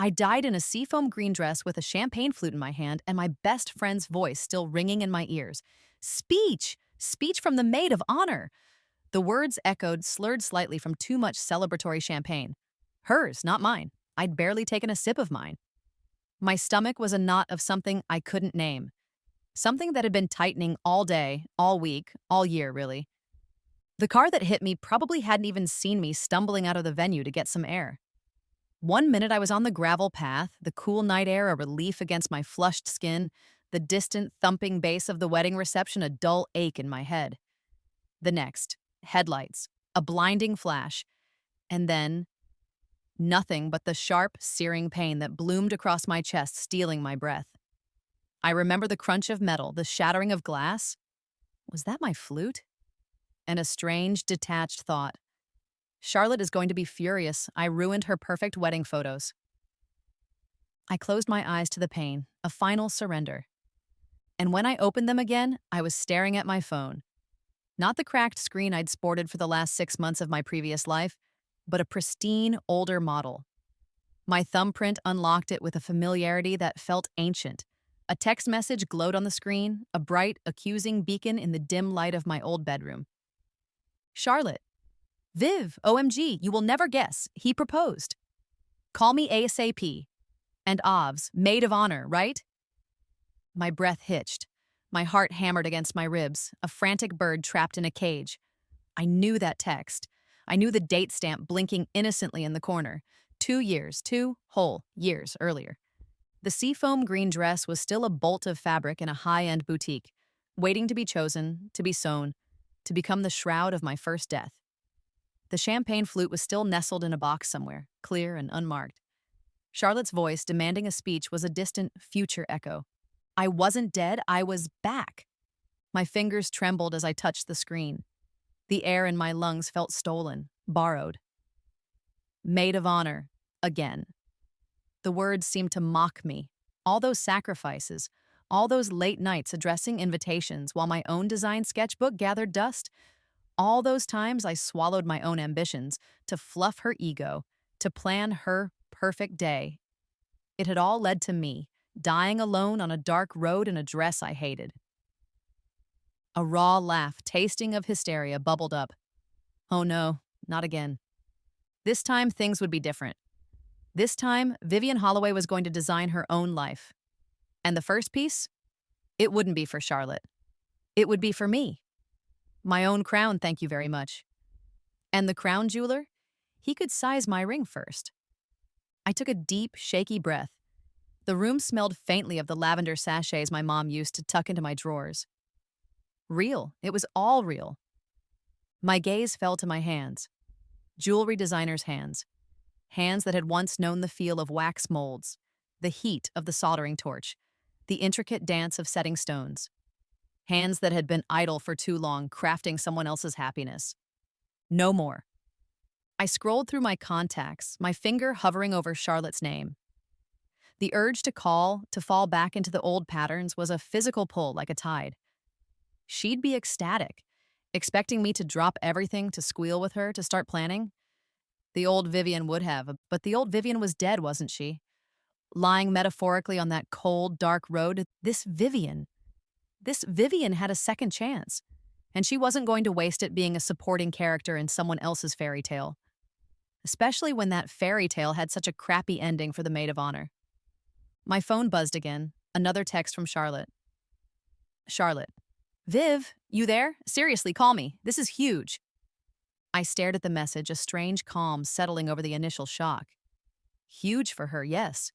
I died in a seafoam green dress with a champagne flute in my hand and my best friend's voice still ringing in my ears. Speech! Speech from the Maid of Honor! The words echoed, slurred slightly from too much celebratory champagne. Hers, not mine. I'd barely taken a sip of mine. My stomach was a knot of something I couldn't name. Something that had been tightening all day, all week, all year, really. The car that hit me probably hadn't even seen me stumbling out of the venue to get some air. One minute I was on the gravel path, the cool night air a relief against my flushed skin, the distant thumping bass of the wedding reception a dull ache in my head. The next, headlights, a blinding flash, and then nothing but the sharp, searing pain that bloomed across my chest, stealing my breath. I remember the crunch of metal, the shattering of glass. Was that my flute? And a strange, detached thought. Charlotte is going to be furious. I ruined her perfect wedding photos. I closed my eyes to the pain, a final surrender. And when I opened them again, I was staring at my phone. Not the cracked screen I'd sported for the last 6 months of my previous life, but a pristine, older model. My thumbprint unlocked it with a familiarity that felt ancient. A text message glowed on the screen, a bright, accusing beacon in the dim light of my old bedroom. Charlotte. Viv, OMG, you will never guess. He proposed. Call me ASAP. And Ovs, Maid of Honor, right? My breath hitched. My heart hammered against my ribs, a frantic bird trapped in a cage. I knew that text. I knew the date stamp blinking innocently in the corner. 2 years, 2 whole years earlier. The seafoam green dress was still a bolt of fabric in a high-end boutique, waiting to be chosen, to be sewn, to become the shroud of my first death. The champagne flute was still nestled in a box somewhere, clear and unmarked. Charlotte's voice, demanding a speech, was a distant, future echo. I wasn't dead, I was back. My fingers trembled as I touched the screen. The air in my lungs felt stolen, borrowed. Maid of Honor, again. The words seemed to mock me. All those sacrifices, all those late nights addressing invitations while my own design sketchbook gathered dust, all those times I swallowed my own ambitions to fluff her ego, to plan her perfect day. It had all led to me, dying alone on a dark road in a dress I hated. A raw laugh, tasting of hysteria, bubbled up. Oh no, not again. This time things would be different. This time, Vivian Holloway was going to design her own life. And the first piece? It wouldn't be for Charlotte. It would be for me. My own crown, thank you very much. And the crown jeweler? He could size my ring first. I took a deep, shaky breath. The room smelled faintly of the lavender sachets my mom used to tuck into my drawers. Real. It was all real. My gaze fell to my hands. Jewelry designer's hands. Hands that had once known the feel of wax molds, the heat of the soldering torch, the intricate dance of setting stones. Hands that had been idle for too long, crafting someone else's happiness. No more. I scrolled through my contacts, my finger hovering over Charlotte's name. The urge to call, to fall back into the old patterns, was a physical pull like a tide. She'd be ecstatic, expecting me to drop everything to squeal with her, to start planning. The old Vivian would have, but the old Vivian was dead, wasn't she? Lying metaphorically on that cold, dark road, this Vivian had a second chance, and she wasn't going to waste it being a supporting character in someone else's fairy tale. Especially when that fairy tale had such a crappy ending for the Maid of Honor. My phone buzzed again, another text from Charlotte. Charlotte. Viv, you there? Seriously, call me. This is huge. I stared at the message, a strange calm settling over the initial shock. Huge for her, yes.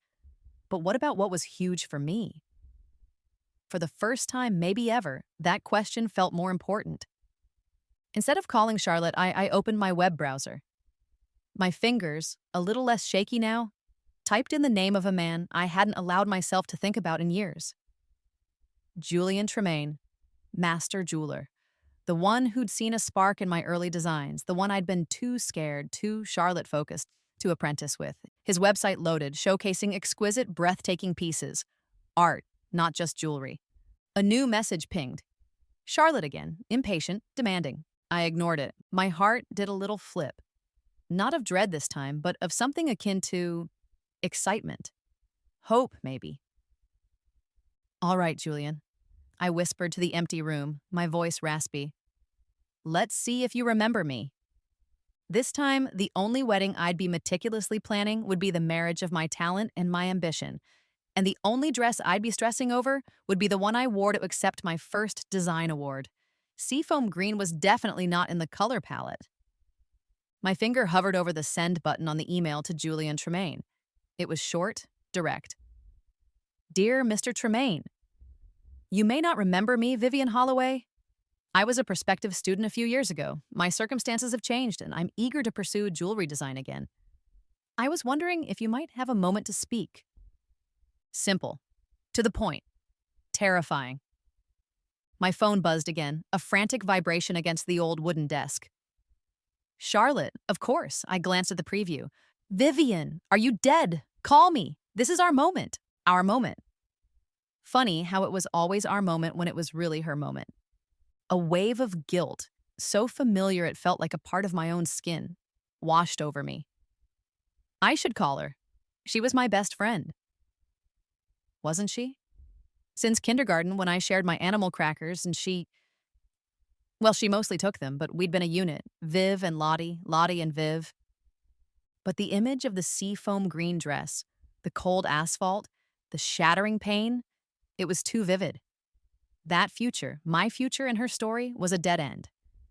But what about what was huge for me? For the first time, maybe ever, that question felt more important. Instead of calling Charlotte, I opened my web browser. My fingers, a little less shaky now, typed in the name of a man I hadn't allowed myself to think about in years. Julian Tremaine, master jeweler. The one who'd seen a spark in my early designs, the one I'd been too scared, too Charlotte-focused to apprentice with. His website loaded, showcasing exquisite, breathtaking pieces. Art, not just jewelry. A new message pinged. Charlotte again, impatient, demanding. I ignored it. My heart did a little flip. Not of dread this time, but of something akin to excitement, hope, maybe. All right, Julian, I whispered to the empty room, my voice raspy. Let's see if you remember me. This time, the only wedding I'd be meticulously planning would be the marriage of my talent and my ambition, and the only dress I'd be stressing over would be the one I wore to accept my first design award. Seafoam green was definitely not in the color palette. My finger hovered over the send button on the email to Julian Tremaine. It was short, direct. Dear Mr. Tremaine, you may not remember me, Vivian Holloway. I was a prospective student a few years ago. My circumstances have changed, and I'm eager to pursue jewelry design again. I was wondering if you might have a moment to speak. Simple. To the point. Terrifying. My phone buzzed again, a frantic vibration against the old wooden desk. Charlotte, of course, I glanced at the preview. Vivian, are you dead? Call me. This is our moment. Our moment. Funny how it was always our moment when it was really her moment. A wave of guilt, so familiar it felt like a part of my own skin, washed over me. I should call her. She was my best friend. Wasn't she? Since kindergarten, when I shared my animal crackers and she mostly took them, but we'd been a unit, Viv and Lottie, Lottie and Viv. But the image of the seafoam green dress, the cold asphalt, the shattering pain, it was too vivid. That future, my future in her story, was a dead end.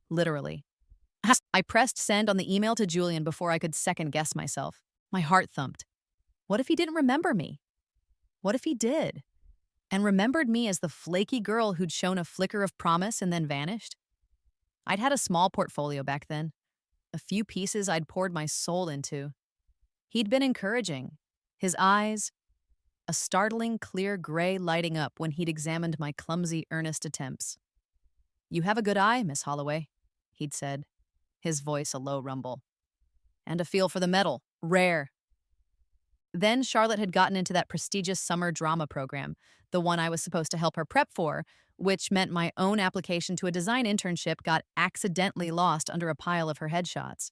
Literally. I pressed send on the email to Julian before I could second-guess myself. My heart thumped. What if he didn't remember me? What if he did? And remembered me as the flaky girl who'd shown a flicker of promise and then vanished? I'd had a small portfolio back then. A few pieces I'd poured my soul into. He'd been encouraging. His eyes, a startling clear gray lighting up when he'd examined my clumsy, earnest attempts. You have a good eye, Miss Holloway, he'd said, his voice a low rumble. And a feel for the metal, rare. Then Charlotte had gotten into that prestigious summer drama program, the one I was supposed to help her prep for, which meant my own application to a design internship got accidentally lost under a pile of her headshots.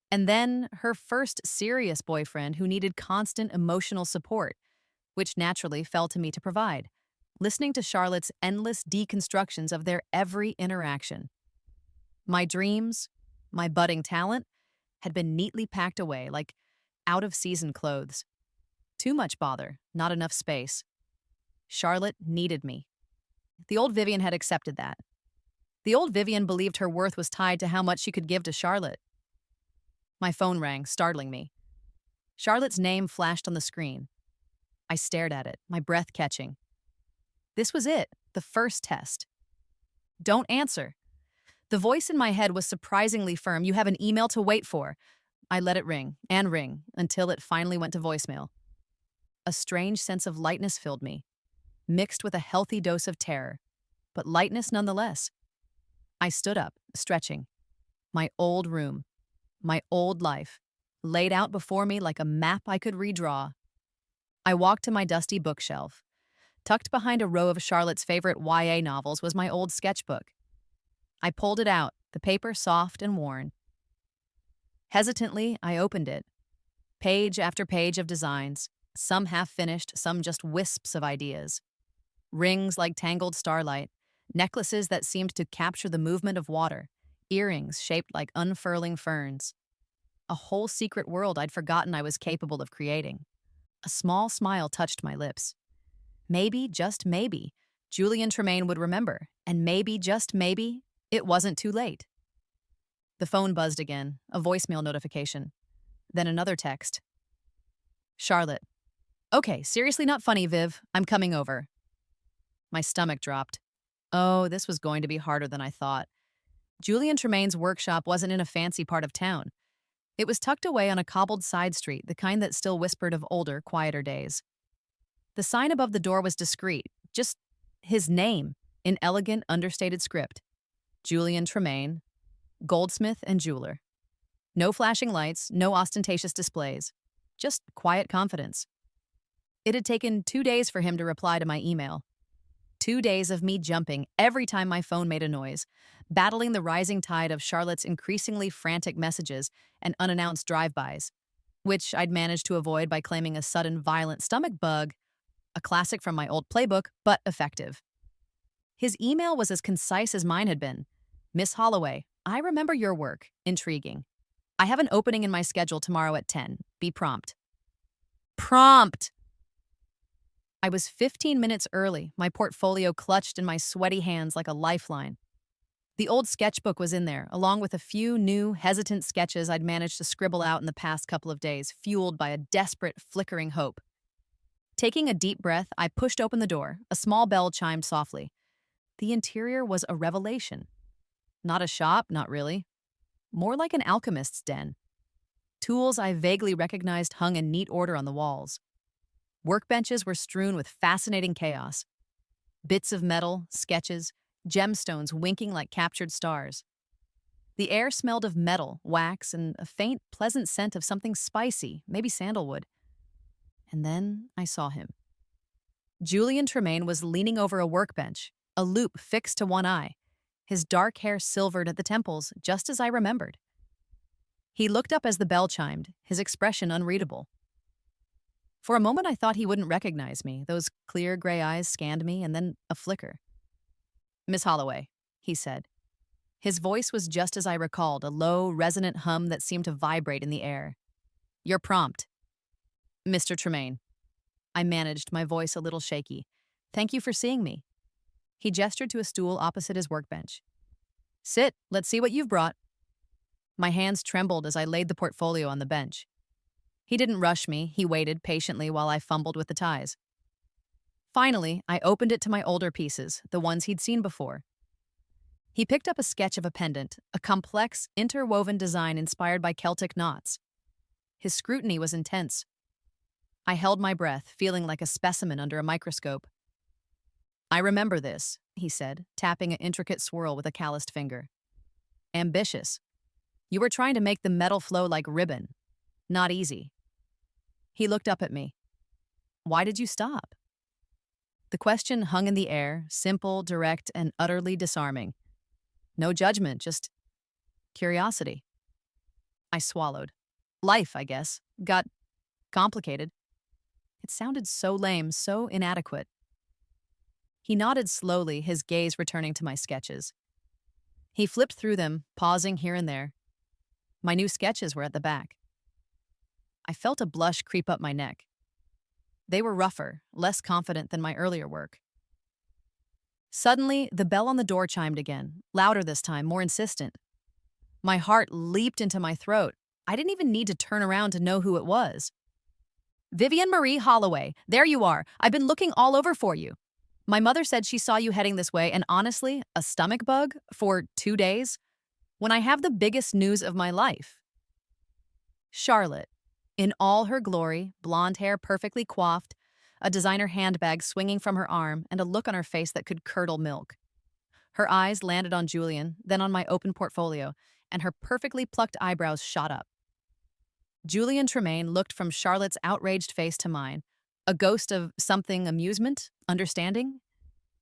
And then her first serious boyfriend who needed constant emotional support, which naturally fell to me to provide, listening to Charlotte's endless deconstructions of their every interaction. My dreams, my budding talent, had been neatly packed away like out-of-season clothes. Too much bother, not enough space. Charlotte needed me. The old Vivian had accepted that. The old Vivian believed her worth was tied to how much she could give to Charlotte. My phone rang, startling me. Charlotte's name flashed on the screen. I stared at it, my breath catching. This was it, the first test. Don't answer. The voice in my head was surprisingly firm. You have an email to wait for. I let it ring, and ring, until it finally went to voicemail. A strange sense of lightness filled me, mixed with a healthy dose of terror, but lightness nonetheless. I stood up, stretching. My old room, my old life, laid out before me like a map I could redraw. I walked to my dusty bookshelf. Tucked behind a row of Charlotte's favorite YA novels was my old sketchbook. I pulled it out, the paper soft and worn. Hesitantly, I opened it. Page after page of designs, some half-finished, some just wisps of ideas. Rings like tangled starlight, necklaces that seemed to capture the movement of water, earrings shaped like unfurling ferns. A whole secret world I'd forgotten I was capable of creating. A small smile touched my lips. Maybe, just maybe, Julian Tremaine would remember, and maybe, just maybe, it wasn't too late. The phone buzzed again, a voicemail notification. Then another text. Charlotte. Okay, seriously not funny, Viv. I'm coming over. My stomach dropped. Oh, this was going to be harder than I thought. Julian Tremaine's workshop wasn't in a fancy part of town. It was tucked away on a cobbled side street, the kind that still whispered of older, quieter days. The sign above the door was discreet, just his name, in elegant, understated script. Julian Tremaine, goldsmith and jeweler. No flashing lights, no ostentatious displays. Just quiet confidence. It had taken 2 days for him to reply to my email. 2 days of me jumping every time my phone made a noise, battling the rising tide of Charlotte's increasingly frantic messages and unannounced drive-bys. which I'd managed to avoid by claiming a sudden violent stomach bug, a classic from my old playbook, but effective. His email was as concise as mine had been. Miss Holloway, I remember your work. Intriguing. I have an opening in my schedule tomorrow at 10. Be prompt. Prompt! I was 15 minutes early, my portfolio clutched in my sweaty hands like a lifeline. The old sketchbook was in there, along with a few new, hesitant sketches I'd managed to scribble out in the past couple of days, fueled by a desperate, flickering hope. Taking a deep breath, I pushed open the door. A small bell chimed softly. The interior was a revelation. Not a shop, not really. More like an alchemist's den. Tools I vaguely recognized hung in neat order on the walls. Workbenches were strewn with fascinating chaos. Bits of metal, sketches, gemstones winking like captured stars. The air smelled of metal, wax, and a faint, pleasant scent of something spicy, maybe sandalwood. And then I saw him. Julian Tremaine was leaning over a workbench, a loupe fixed to one eye, his dark hair silvered at the temples, just as I remembered. He looked up as the bell chimed, his expression unreadable. For a moment I thought he wouldn't recognize me. Those clear gray eyes scanned me, and then a flicker. Miss Holloway, he said. His voice was just as I recalled, a low, resonant hum that seemed to vibrate in the air. You're prompt. Mr. Tremaine. I managed, my voice a little shaky. Thank you for seeing me. He gestured to a stool opposite his workbench. Sit, let's see what you've brought. My hands trembled as I laid the portfolio on the bench. He didn't rush me, he waited patiently while I fumbled with the ties. Finally, I opened it to my older pieces, the ones he'd seen before. He picked up a sketch of a pendant, a complex, interwoven design inspired by Celtic knots. His scrutiny was intense. I held my breath, feeling like a specimen under a microscope. I remember this, he said, tapping an intricate swirl with a calloused finger. Ambitious. You were trying to make the metal flow like ribbon. Not easy. He looked up at me. Why did you stop? The question hung in the air, simple, direct, and utterly disarming. No judgment, just curiosity. I swallowed. Life, I guess, got complicated. It sounded so lame, so inadequate. He nodded slowly, his gaze returning to my sketches. He flipped through them, pausing here and there. My new sketches were at the back. I felt a blush creep up my neck. They were rougher, less confident than my earlier work. Suddenly, the bell on the door chimed again, louder this time, more insistent. My heart leaped into my throat. I didn't even need to turn around to know who it was. Vivian Marie Holloway, there you are. I've been looking all over for you. My mother said she saw you heading this way, and honestly, a stomach bug for 2 days? When I have the biggest news of my life. Charlotte, in all her glory, blonde hair perfectly coiffed, a designer handbag swinging from her arm, and a look on her face that could curdle milk. Her eyes landed on Julian, then on my open portfolio, and her perfectly plucked eyebrows shot up. Julian Tremaine looked from Charlotte's outraged face to mine, a ghost of something amusement, understanding,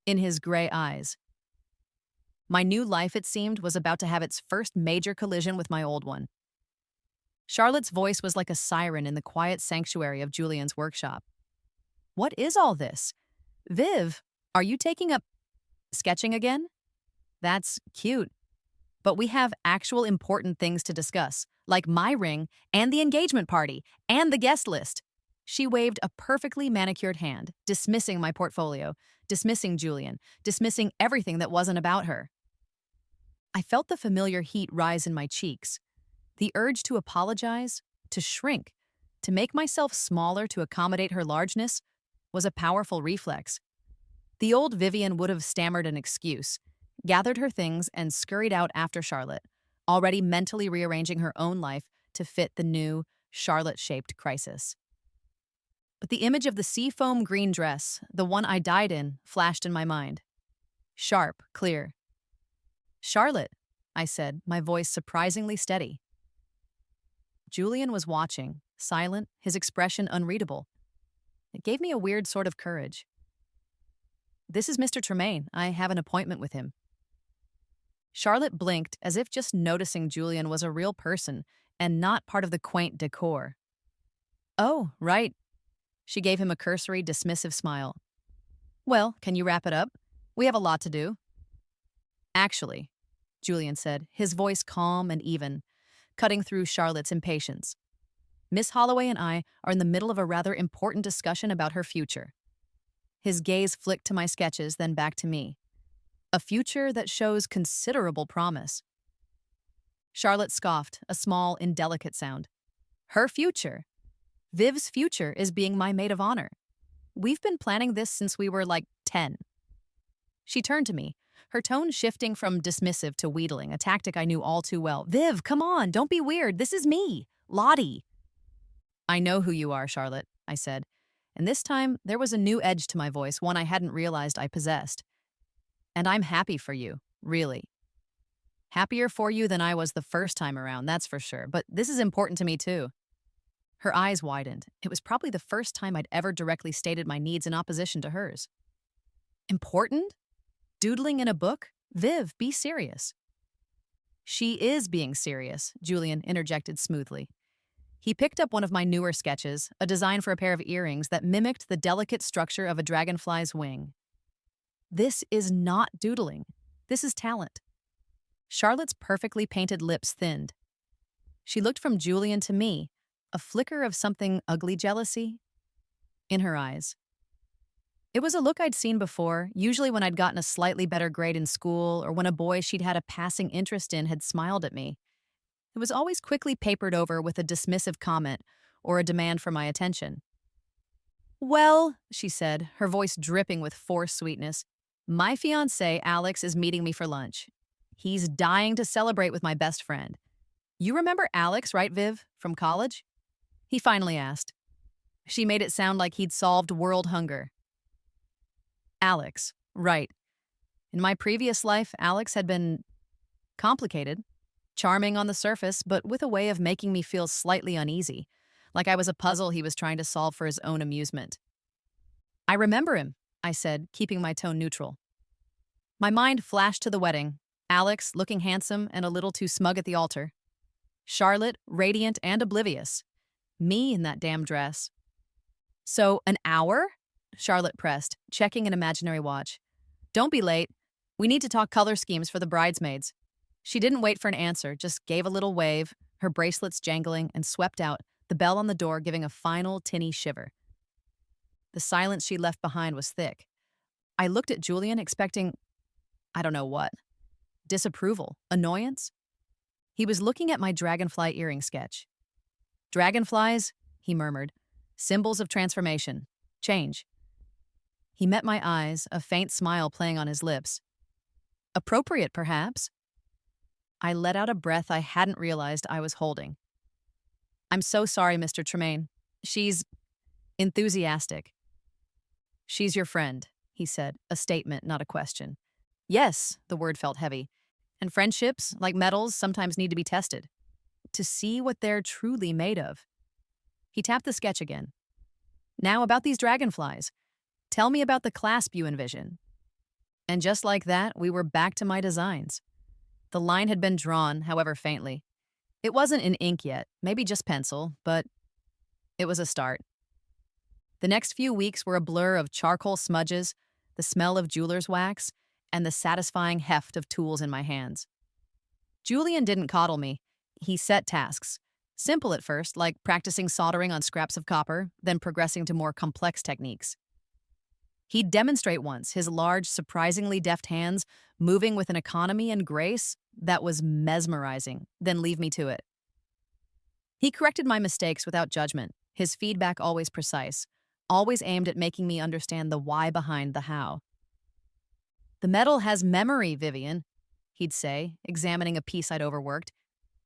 in his gray eyes. My new life, it seemed, was about to have its first major collision with my old one. Charlotte's voice was like a siren in the quiet sanctuary of Julian's workshop. What is all this? Viv, are you taking up sketching again? That's cute. But we have actual important things to discuss, like my ring and the engagement party and the guest list. She waved a perfectly manicured hand, dismissing my portfolio, dismissing Julian, dismissing everything that wasn't about her. I felt the familiar heat rise in my cheeks. The urge to apologize, to shrink, to make myself smaller to accommodate her largeness was a powerful reflex. The old Vivian would have stammered an excuse, gathered her things, and scurried out after Charlotte, already mentally rearranging her own life to fit the new, Charlotte-shaped crisis. But the image of the seafoam green dress, the one I died in, flashed in my mind. Sharp, clear. Charlotte, I said, my voice surprisingly steady. Julian was watching, silent, his expression unreadable. It gave me a weird sort of courage. This is Mr. Tremaine. I have an appointment with him. Charlotte blinked, as if just noticing Julian was a real person and not part of the quaint decor. Oh, right. She gave him a cursory, dismissive smile. Well, can you wrap it up? We have a lot to do. Actually, Julian said, his voice calm and even, cutting through Charlotte's impatience. Miss Holloway and I are in the middle of a rather important discussion about her future. His gaze flicked to my sketches, then back to me. A future that shows considerable promise. Charlotte scoffed, a small, indelicate sound. Her future? Viv's future is being my maid of honor. We've been planning this since we were like 10. She turned to me, her tone shifting from dismissive to wheedling, a tactic I knew all too well. Viv, come on, don't be weird. This is me, Lottie. I know who you are, Charlotte, I said. And this time, there was a new edge to my voice, one I hadn't realized I possessed. And I'm happy for you, really. Happier for you than I was the first time around, that's for sure. But this is important to me, too. Her eyes widened. It was probably the first time I'd ever directly stated my needs in opposition to hers. Important? Doodling in a book? Viv, be serious. She is being serious, Julian interjected smoothly. He picked up one of my newer sketches, a design for a pair of earrings that mimicked the delicate structure of a dragonfly's wing. This is not doodling. This is talent. Charlotte's perfectly painted lips thinned. She looked from Julian to me, a flicker of something ugly jealousy in her eyes. It was a look I'd seen before, usually when I'd gotten a slightly better grade in school or when a boy she'd had a passing interest in had smiled at me. It was always quickly papered over with a dismissive comment or a demand for my attention. Well, she said, her voice dripping with forced sweetness, my fiancé, Alex, is meeting me for lunch. He's dying to celebrate with my best friend. You remember Alex, right, Viv, from college? He finally asked. She made it sound like he'd solved world hunger. Alex, right. In my previous life, Alex had been complicated, charming on the surface, but with a way of making me feel slightly uneasy, like I was a puzzle he was trying to solve for his own amusement. I remember him, I said, keeping my tone neutral. My mind flashed to the wedding, Alex looking handsome and a little too smug at the altar. Charlotte, radiant and oblivious. Me in that damn dress. So, an hour? Charlotte pressed, checking an imaginary watch. Don't be late. We need to talk color schemes for the bridesmaids. She didn't wait for an answer, just gave a little wave, her bracelets jangling, and swept out, the bell on the door giving a final tinny shiver. The silence she left behind was thick. I looked at Julian, expecting, I don't know what. Disapproval? Annoyance? He was looking at my dragonfly earring sketch. Dragonflies, he murmured. Symbols of transformation. Change. He met my eyes, a faint smile playing on his lips. Appropriate, perhaps. I let out a breath I hadn't realized I was holding. I'm so sorry, Mr. Tremaine. She's enthusiastic. She's your friend, he said, a statement, not a question. Yes, the word felt heavy. And friendships, like metals, sometimes need to be tested. To see what they're truly made of. He tapped the sketch again. Now about these dragonflies. Tell me about the clasp you envision. And just like that, we were back to my designs. The line had been drawn, however faintly. It wasn't in ink yet, maybe just pencil, but it was a start. The next few weeks were a blur of charcoal smudges, the smell of jeweler's wax, and the satisfying heft of tools in my hands. Julian didn't coddle me. He set tasks. Simple at first, like practicing soldering on scraps of copper, then progressing to more complex techniques. He'd demonstrate once, his large, surprisingly deft hands moving with an economy and grace that was mesmerizing, then leave me to it. He corrected my mistakes without judgment, his feedback always precise, always aimed at making me understand the why behind the how. The metal has memory, Vivian, he'd say, examining a piece I'd overworked.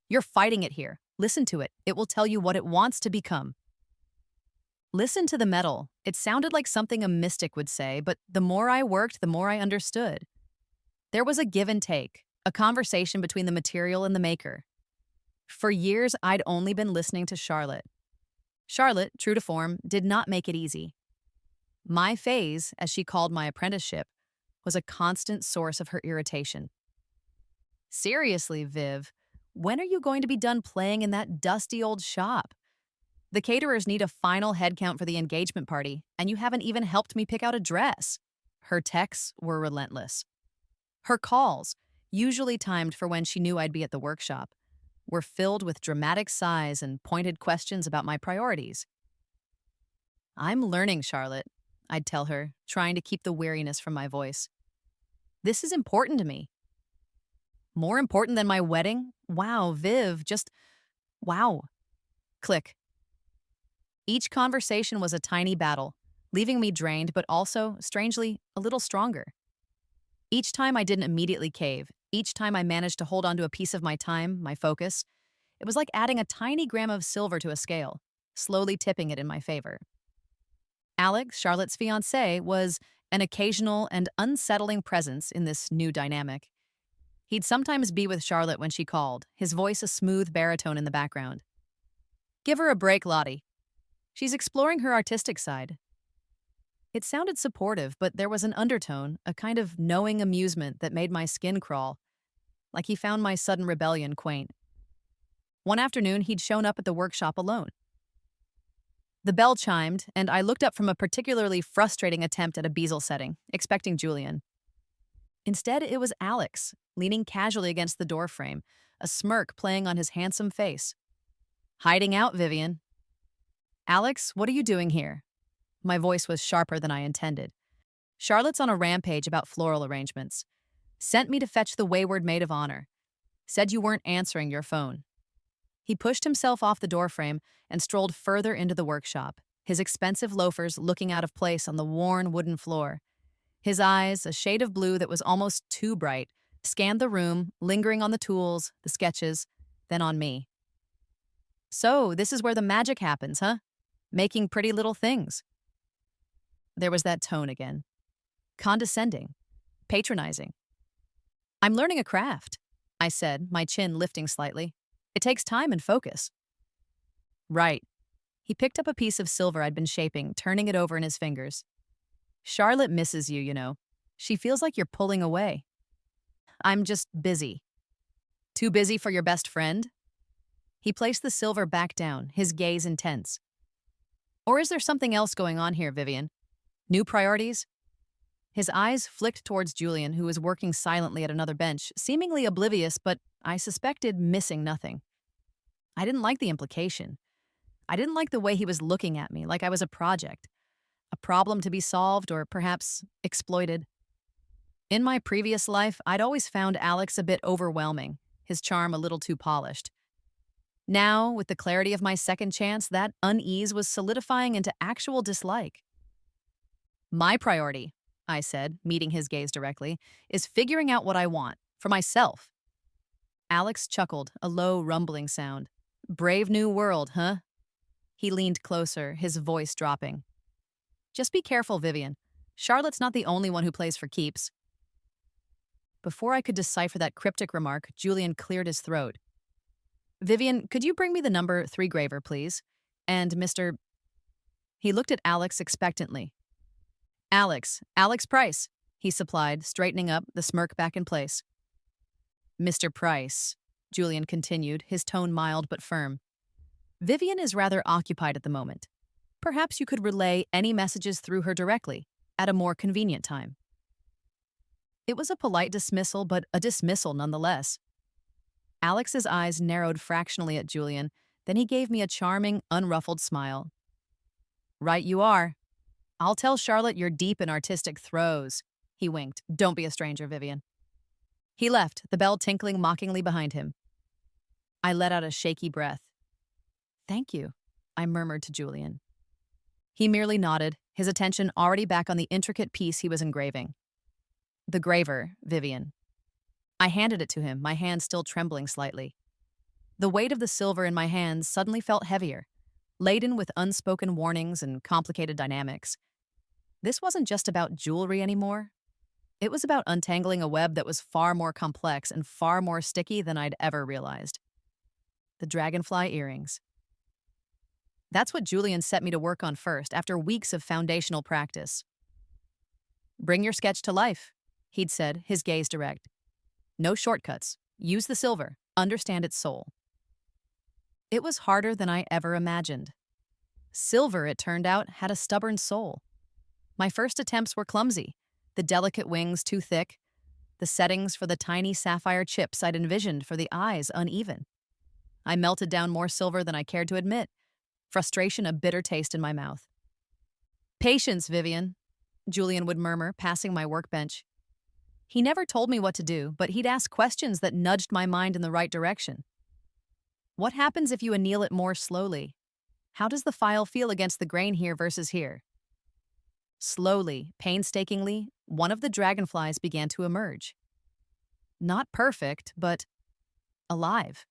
You're fighting it here. Listen to it. It will tell you what it wants to become. Listen to the metal. It sounded like something a mystic would say, but the more I worked, the more I understood. There was a give and take, a conversation between the material and the maker. For years, I'd only been listening to Charlotte. Charlotte, true to form, did not make it easy. My phase, as she called my apprenticeship, was a constant source of her irritation. Seriously, Viv, when are you going to be done playing in that dusty old shop? The caterers need a final head count for the engagement party, and you haven't even helped me pick out a dress. Her texts were relentless. Her calls, usually timed for when she knew I'd be at the workshop, were filled with dramatic sighs and pointed questions about my priorities. I'm learning, Charlotte, I'd tell her, trying to keep the weariness from my voice. This is important to me. More important than my wedding? Wow, Viv, just wow. Click. Each conversation was a tiny battle, leaving me drained but also, strangely, a little stronger. Each time I didn't immediately cave, each time I managed to hold onto a piece of my time, my focus, it was like adding a tiny gram of silver to a scale, slowly tipping it in my favor. Alex, Charlotte's fiancé, was an occasional and unsettling presence in this new dynamic. He'd sometimes be with Charlotte when she called, his voice a smooth baritone in the background. Give her a break, Lottie. She's exploring her artistic side. It sounded supportive, but there was an undertone, a kind of knowing amusement that made my skin crawl, like he found my sudden rebellion quaint. One afternoon, he'd shown up at the workshop alone. The bell chimed, and I looked up from a particularly frustrating attempt at a bezel setting, expecting Julian. Instead, it was Alex, leaning casually against the doorframe, a smirk playing on his handsome face. Hiding out, Vivian. Alex, what are you doing here? My voice was sharper than I intended. Charlotte's on a rampage about floral arrangements. Sent me to fetch the wayward maid of honor. Said you weren't answering your phone. He pushed himself off the doorframe and strolled further into the workshop, his expensive loafers looking out of place on the worn wooden floor. His eyes, a shade of blue that was almost too bright, scanned the room, lingering on the tools, the sketches, then on me. So, this is where the magic happens, huh? Making pretty little things. There was that tone again. Condescending. Patronizing. I'm learning a craft, I said, my chin lifting slightly. It takes time and focus. Right. He picked up a piece of silver I'd been shaping, turning it over in his fingers. Charlotte misses you, you know. She feels like you're pulling away. I'm just busy. Too busy for your best friend? He placed the silver back down, his gaze intense. Or is there something else going on here, Vivian? New priorities? His eyes flicked towards Julian, who was working silently at another bench, seemingly oblivious, but I suspected missing nothing. I didn't like the implication. I didn't like the way he was looking at me, like I was a project, a problem to be solved or perhaps exploited. In my previous life, I'd always found Alex a bit overwhelming, his charm a little too polished. Now, with the clarity of my second chance, that unease was solidifying into actual dislike. My priority, I said, meeting his gaze directly, is figuring out what I want, for myself. Alex chuckled, a low, rumbling sound. Brave new world, huh? He leaned closer, his voice dropping. Just be careful, Vivian. Charlotte's not the only one who plays for keeps. Before I could decipher that cryptic remark, Julian cleared his throat. Vivian, could you bring me the number 3 graver, please? And Mr. He looked at Alex expectantly. Alex Price, he supplied, straightening up, the smirk back in place. Mr. Price, Julian continued, his tone mild but firm. Vivian is rather occupied at the moment. Perhaps you could relay any messages through her directly, at a more convenient time. It was a polite dismissal, but a dismissal nonetheless. Alex's eyes narrowed fractionally at Julian, then he gave me a charming, unruffled smile. Right you are. I'll tell Charlotte you're deep in artistic throes. He winked. Don't be a stranger, Vivian. He left, the bell tinkling mockingly behind him. I let out a shaky breath. Thank you, I murmured to Julian. He merely nodded, his attention already back on the intricate piece he was engraving. The graver, Vivian. I handed it to him, my hand still trembling slightly. The weight of the silver in my hands suddenly felt heavier, laden with unspoken warnings and complicated dynamics. This wasn't just about jewelry anymore. It was about untangling a web that was far more complex and far more sticky than I'd ever realized. The dragonfly earrings. That's what Julian set me to work on first, after weeks of foundational practice. Bring your sketch to life, he'd said, his gaze direct. No shortcuts. Use the silver. Understand its soul. It was harder than I ever imagined. Silver, it turned out, had a stubborn soul. My first attempts were clumsy, the delicate wings too thick, the settings for the tiny sapphire chips I'd envisioned for the eyes uneven. I melted down more silver than I cared to admit, frustration a bitter taste in my mouth. "Patience, Vivian," Julian would murmur, passing my workbench. He never told me what to do, but he'd ask questions that nudged my mind in the right direction. "What happens if you anneal it more slowly? How does the file feel against the grain here versus here?" Slowly, painstakingly, one of the dragonflies began to emerge. Not perfect, but alive.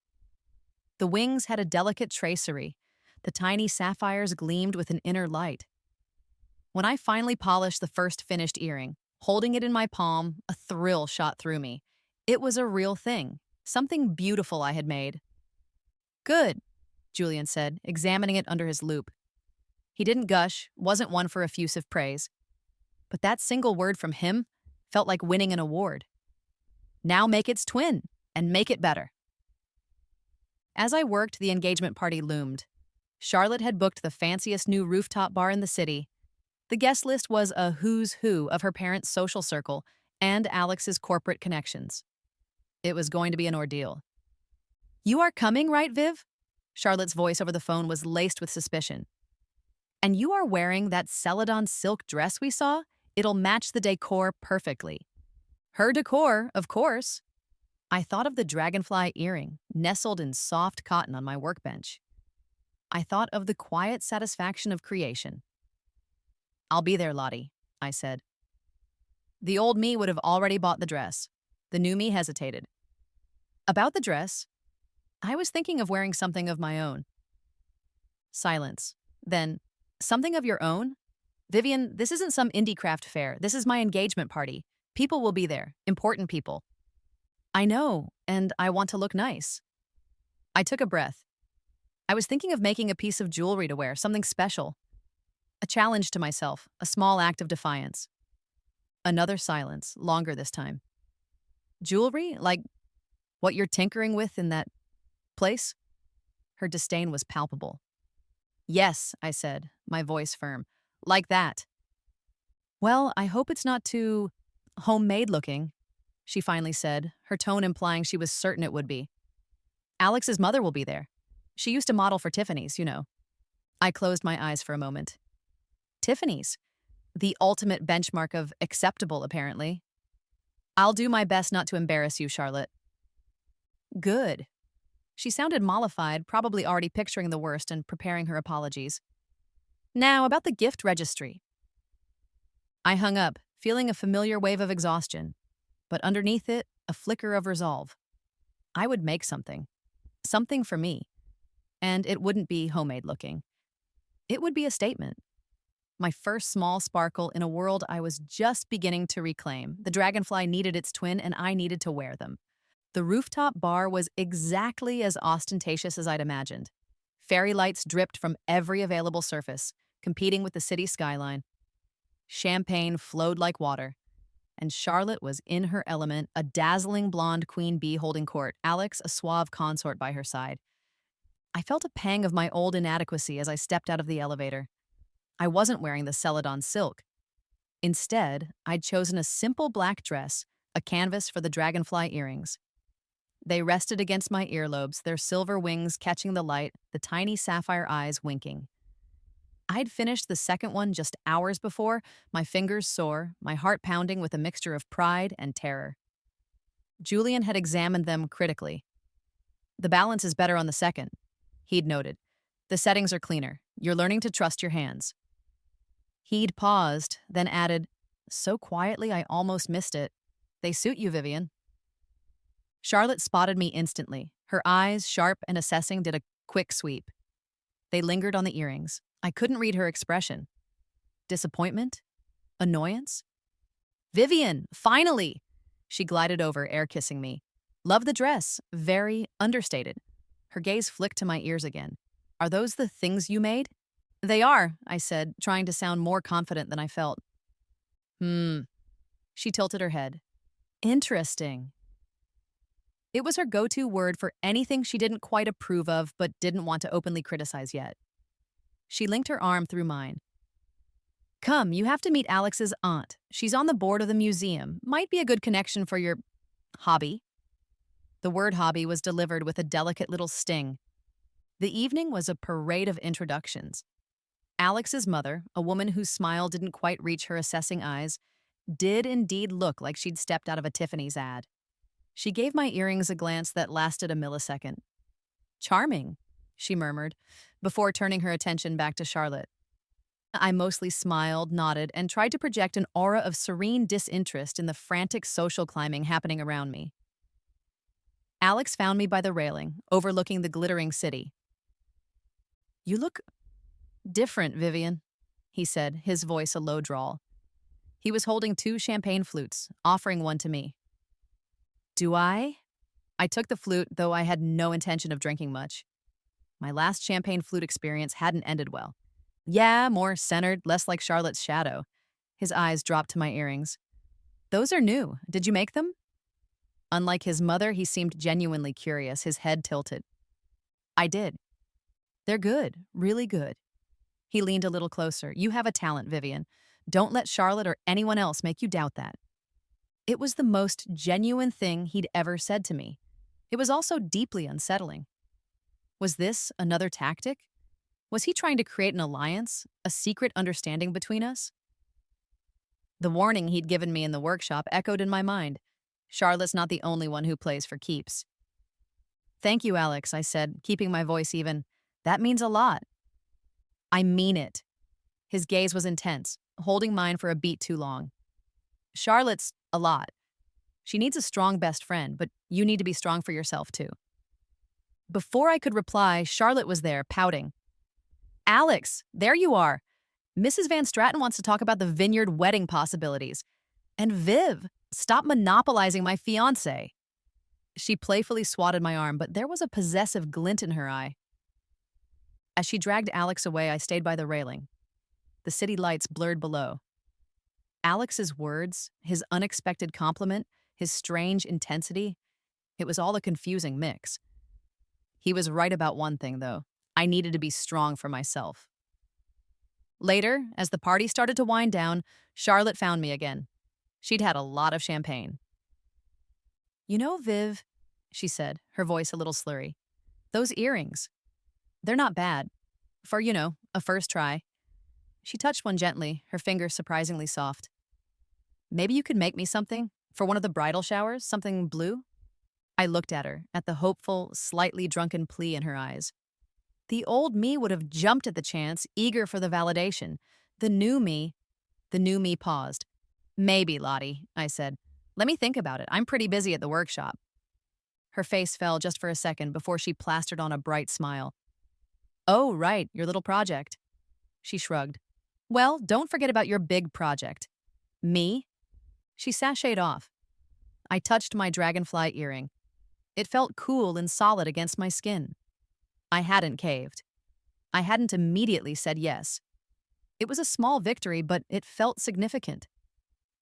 The wings had a delicate tracery. The tiny sapphires gleamed with an inner light. When I finally polished the first finished earring, holding it in my palm, a thrill shot through me. It was a real thing, something beautiful I had made. "Good," Julian said, examining it under his loupe. He didn't gush, wasn't one for effusive praise. But that single word from him felt like winning an award. Now make its twin, and make it better. As I worked, the engagement party loomed. Charlotte had booked the fanciest new rooftop bar in the city. The guest list was a who's who of her parents' social circle and Alex's corporate connections. It was going to be an ordeal. "You are coming, right, Viv?" Charlotte's voice over the phone was laced with suspicion. "And you are wearing that celadon silk dress we saw? It'll match the decor perfectly." Her decor, of course. I thought of the dragonfly earring, nestled in soft cotton on my workbench. I thought of the quiet satisfaction of creation. "I'll be there, Lottie," I said. The old me would have already bought the dress. The new me hesitated. About the dress, I was thinking of wearing something of my own. Silence. Then, "Something of your own? Vivian, this isn't some indie craft fair. This is my engagement party. People will be there. Important people." "I know, and I want to look nice." I took a breath. I was thinking of making a piece of jewelry to wear, something special. A challenge to myself, a small act of defiance. Another silence, longer this time. "Jewelry? Like what you're tinkering with in that place?" Her disdain was palpable. "Yes," I said, my voice firm. "Like that." "Well, I hope it's not too homemade looking," she finally said, her tone implying she was certain it would be. "Alex's mother will be there. She used to model for Tiffany's, you know." I closed my eyes for a moment. Tiffany's. The ultimate benchmark of acceptable, apparently. "I'll do my best not to embarrass you, Charlotte." "Good." She sounded mollified, probably already picturing the worst and preparing her apologies. "Now, about the gift registry." I hung up, feeling a familiar wave of exhaustion, but underneath it, a flicker of resolve. I would make something. Something for me. And it wouldn't be homemade looking. It would be a statement. My first small sparkle in a world I was just beginning to reclaim. The dragonfly needed its twin, and I needed to wear them. The rooftop bar was exactly as ostentatious as I'd imagined. Fairy lights dripped from every available surface, competing with the city skyline. Champagne flowed like water. And Charlotte was in her element, a dazzling blonde queen bee holding court, Alex a suave consort by her side. I felt a pang of my old inadequacy as I stepped out of the elevator. I wasn't wearing the celadon silk. Instead, I'd chosen a simple black dress, a canvas for the dragonfly earrings. They rested against my earlobes, their silver wings catching the light, the tiny sapphire eyes winking. I'd finished the second one just hours before, my fingers sore, my heart pounding with a mixture of pride and terror. Julian had examined them critically. "The balance is better on the second," he'd noted. "The settings are cleaner. You're learning to trust your hands." He'd paused, then added, so quietly I almost missed it, "They suit you, Vivian." Charlotte spotted me instantly. Her eyes, sharp and assessing, did a quick sweep. They lingered on the earrings. I couldn't read her expression. Disappointment? Annoyance? "Vivian, finally!" She glided over, air-kissing me. "Love the dress. Very understated." Her gaze flicked to my ears again. "Are those the things you made?" "They are," I said, trying to sound more confident than I felt. She tilted her head. "Interesting." It was her go-to word for anything she didn't quite approve of but didn't want to openly criticize yet. She linked her arm through mine. Come, you have to meet Alex's aunt. She's on the board of the museum. Might be a good connection for your hobby. The word hobby was delivered with a delicate little sting. The evening was a parade of introductions. Alex's mother, a woman whose smile didn't quite reach her assessing eyes, did indeed look like she'd stepped out of a Tiffany's ad. She gave my earrings a glance that lasted a millisecond. Charming, she murmured, before turning her attention back to Charlotte. I mostly smiled, nodded, and tried to project an aura of serene disinterest in the frantic social climbing happening around me. Alex found me by the railing, overlooking the glittering city. You look different, Vivian, he said, his voice a low drawl. He was holding 2 champagne flutes, offering one to me. Do I? I took the flute, though I had no intention of drinking much. My last champagne flute experience hadn't ended well. Yeah, more centered, less like Charlotte's shadow. His eyes dropped to my earrings. Those are new. Did you make them? Unlike his mother, he seemed genuinely curious, his head tilted. I did. They're good, really good. He leaned a little closer. You have a talent, Vivian. Don't let Charlotte or anyone else make you doubt that. It was the most genuine thing he'd ever said to me. It was also deeply unsettling. Was this another tactic? Was he trying to create an alliance, a secret understanding between us? The warning he'd given me in the workshop echoed in my mind. Charlotte's not the only one who plays for keeps. Thank you, Alex, I said, keeping my voice even. That means a lot. I mean it. His gaze was intense, holding mine for a beat too long. Charlotte's a lot. She needs a strong best friend, but you need to be strong for yourself, too. Before I could reply, Charlotte was there, pouting. Alex, there you are. Mrs. Van Straten wants to talk about the vineyard wedding possibilities. And Viv, stop monopolizing my fiancé. She playfully swatted my arm, but there was a possessive glint in her eye. As she dragged Alex away, I stayed by the railing. The city lights blurred below. Alex's words, his unexpected compliment, his strange intensity, it was all a confusing mix. He was right about one thing, though. I needed to be strong for myself. Later, as the party started to wind down, Charlotte found me again. She'd had a lot of champagne. You know, Viv, she said, her voice a little slurry, those earrings, they're not bad. For, a first try. She touched one gently, her fingers surprisingly soft. Maybe you could make me something for one of the bridal showers, something blue? I looked at her, at the hopeful, slightly drunken plea in her eyes. The old me would have jumped at the chance, eager for the validation. The new me paused. Maybe, Lottie, I said. Let me think about it. I'm pretty busy at the workshop. Her face fell just for a second before she plastered on a bright smile. Oh, right, your little project. She shrugged. Well, don't forget about your big project. Me? She sashayed off. I touched my dragonfly earring. It felt cool and solid against my skin. I hadn't caved. I hadn't immediately said yes. It was a small victory, but it felt significant.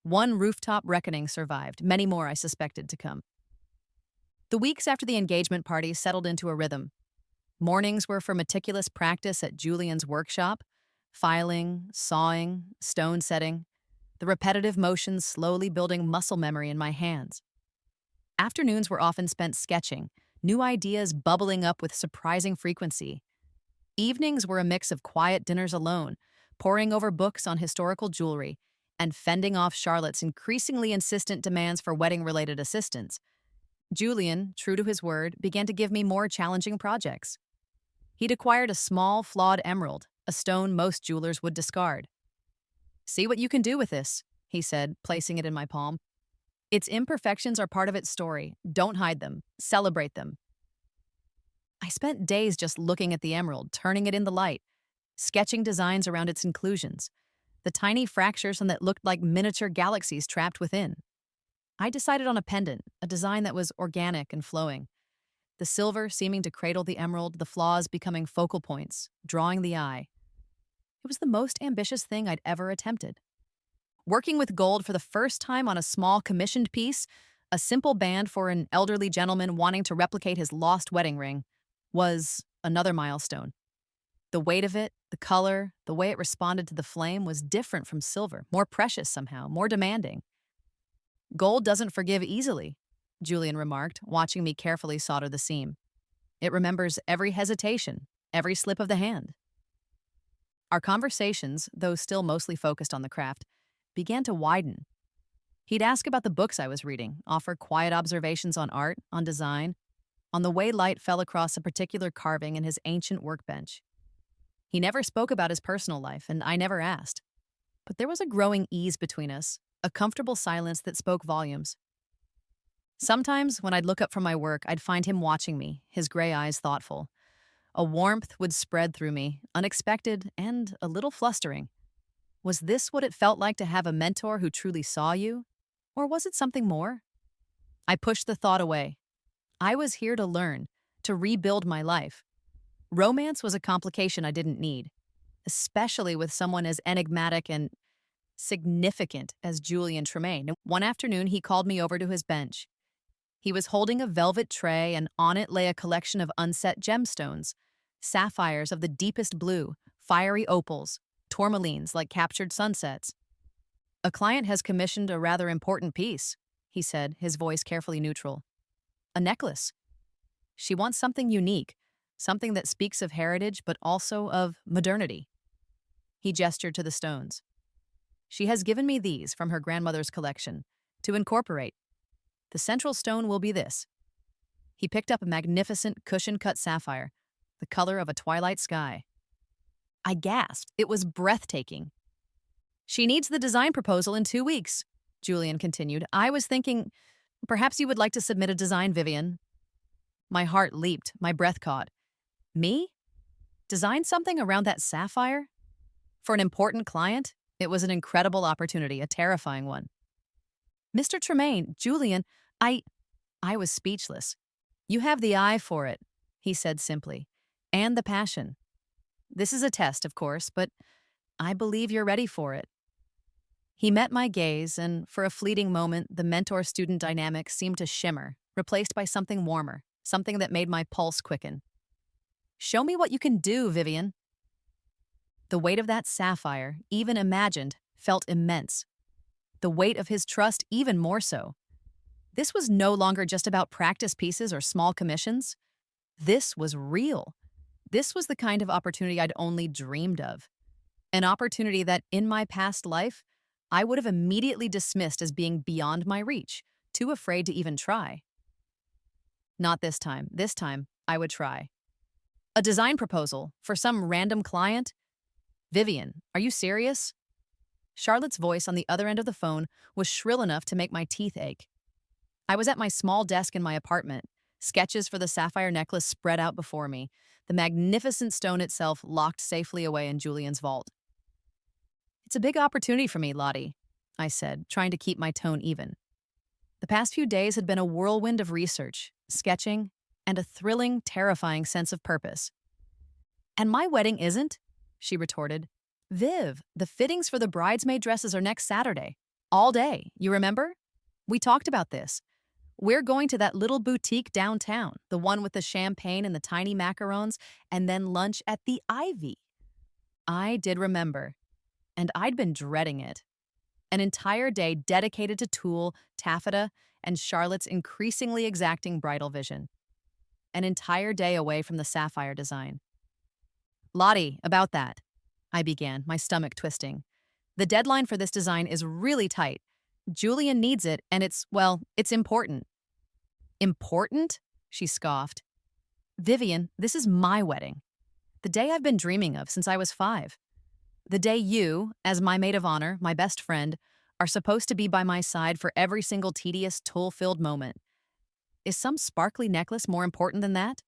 One rooftop reckoning survived, many more I suspected to come. The weeks after the engagement party settled into a rhythm. Mornings were for meticulous practice at Julian's workshop, filing, sawing, stone setting, the repetitive motions slowly building muscle memory in my hands. Afternoons were often spent sketching, new ideas bubbling up with surprising frequency. Evenings were a mix of quiet dinners alone, poring over books on historical jewelry, and fending off Charlotte's increasingly insistent demands for wedding-related assistance. Julian, true to his word, began to give me more challenging projects. He'd acquired a small, flawed emerald, a stone most jewelers would discard. See what you can do with this, he said, placing it in my palm. Its imperfections are part of its story. Don't hide them. Celebrate them. I spent days just looking at the emerald, turning it in the light, sketching designs around its inclusions, the tiny fractures that looked like miniature galaxies trapped within. I decided on a pendant, a design that was organic and flowing. The silver seeming to cradle the emerald, the flaws becoming focal points, drawing the eye. It was the most ambitious thing I'd ever attempted. Working with gold for the first time on a small commissioned piece, a simple band for an elderly gentleman wanting to replicate his lost wedding ring, was another milestone. The weight of it, the color, the way it responded to the flame was different from silver, more precious somehow, more demanding. Gold doesn't forgive easily, Julian remarked, watching me carefully solder the seam. It remembers every hesitation, every slip of the hand. Our conversations, though still mostly focused on the craft, began to widen. He'd ask about the books I was reading, offer quiet observations on art, on design, on the way light fell across a particular carving in his ancient workbench. He never spoke about his personal life, and I never asked. But there was a growing ease between us, a comfortable silence that spoke volumes. Sometimes, when I'd look up from my work, I'd find him watching me, his gray eyes thoughtful. A warmth would spread through me, unexpected and a little flustering. Was this what it felt like to have a mentor who truly saw you? Or was it something more? I pushed the thought away. I was here to learn, to rebuild my life. Romance was a complication I didn't need, especially with someone as enigmatic and significant as Julian Tremaine. One afternoon, he called me over to his bench. He was holding a velvet tray, and on it lay a collection of unset gemstones, sapphires of the deepest blue, fiery opals, tourmalines like captured sunsets. "A client has commissioned a rather important piece," he said, his voice carefully neutral. "A necklace. She wants something unique, something that speaks of heritage but also of modernity." He gestured to the stones. "She has given me these from her grandmother's collection to incorporate. The central stone will be this." He picked up a magnificent cushion-cut sapphire, the color of a twilight sky. I gasped. It was breathtaking. "She needs the design proposal in 2 weeks," Julian continued. "I was thinking, perhaps you would like to submit a design, Vivian." My heart leaped, my breath caught. Me? Design something around that sapphire? For an important client, it was an incredible opportunity, a terrifying one. "Mr. Tremaine, Julian, I was speechless. "You have the eye for it," he said simply, "and the passion. This is a test, of course, but I believe you're ready for it." He met my gaze, and for a fleeting moment, the mentor-student dynamic seemed to shimmer, replaced by something warmer, something that made my pulse quicken. "Show me what you can do, Vivian." The weight of that sapphire, even imagined, felt immense. The weight of his trust even more so. This was no longer just about practice pieces or small commissions. This was real. This was the kind of opportunity I'd only dreamed of. An opportunity that, in my past life, I would have immediately dismissed as being beyond my reach, too afraid to even try. Not this time. This time, I would try. A design proposal for some random client? "Vivian, are you serious?" Charlotte's voice on the other end of the phone was shrill enough to make my teeth ache. I was at my small desk in my apartment, sketches for the sapphire necklace spread out before me, the magnificent stone itself locked safely away in Julian's vault. "It's a big opportunity for me, Lottie," I said, trying to keep my tone even. The past few days had been a whirlwind of research, sketching, and a thrilling, terrifying sense of purpose. "And my wedding isn't," she retorted. "Viv, the fittings for the bridesmaid dresses are next Saturday. All day, you remember? We talked about this. We're going to that little boutique downtown, the one with the champagne and the tiny macarons, and then lunch at the Ivy." I did remember, and I'd been dreading it. An entire day dedicated to tulle, taffeta, and Charlotte's increasingly exacting bridal vision. An entire day away from the sapphire design. "Lottie, about that," I began, my stomach twisting. "The deadline for this design is really tight. Julian needs it, and it's important." "Important?" she scoffed. "Vivian, this is my wedding. The day I've been dreaming of since I was 5. The day you, as my maid of honor, my best friend, are supposed to be by my side for every single tedious, tulle-filled moment. Is some sparkly necklace more important than that?"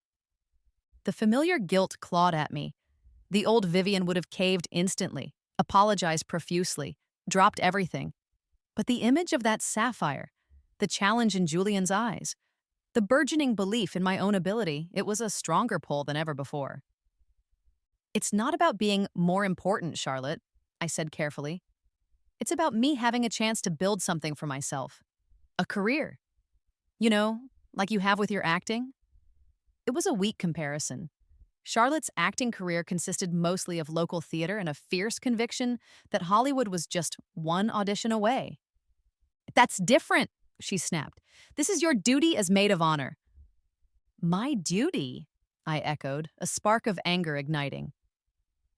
The familiar guilt clawed at me. The old Vivian would have caved instantly, apologized profusely, dropped everything. But the image of that sapphire, the challenge in Julian's eyes, the burgeoning belief in my own ability, it was a stronger pull than ever before. "It's not about being more important, Charlotte," I said carefully. "It's about me having a chance to build something for myself. A career. You know, like you have with your acting." It was a weak comparison. Charlotte's acting career consisted mostly of local theater and a fierce conviction that Hollywood was just one audition away. That's different, she snapped. This is your duty as maid of honor. My duty? I echoed, a spark of anger igniting.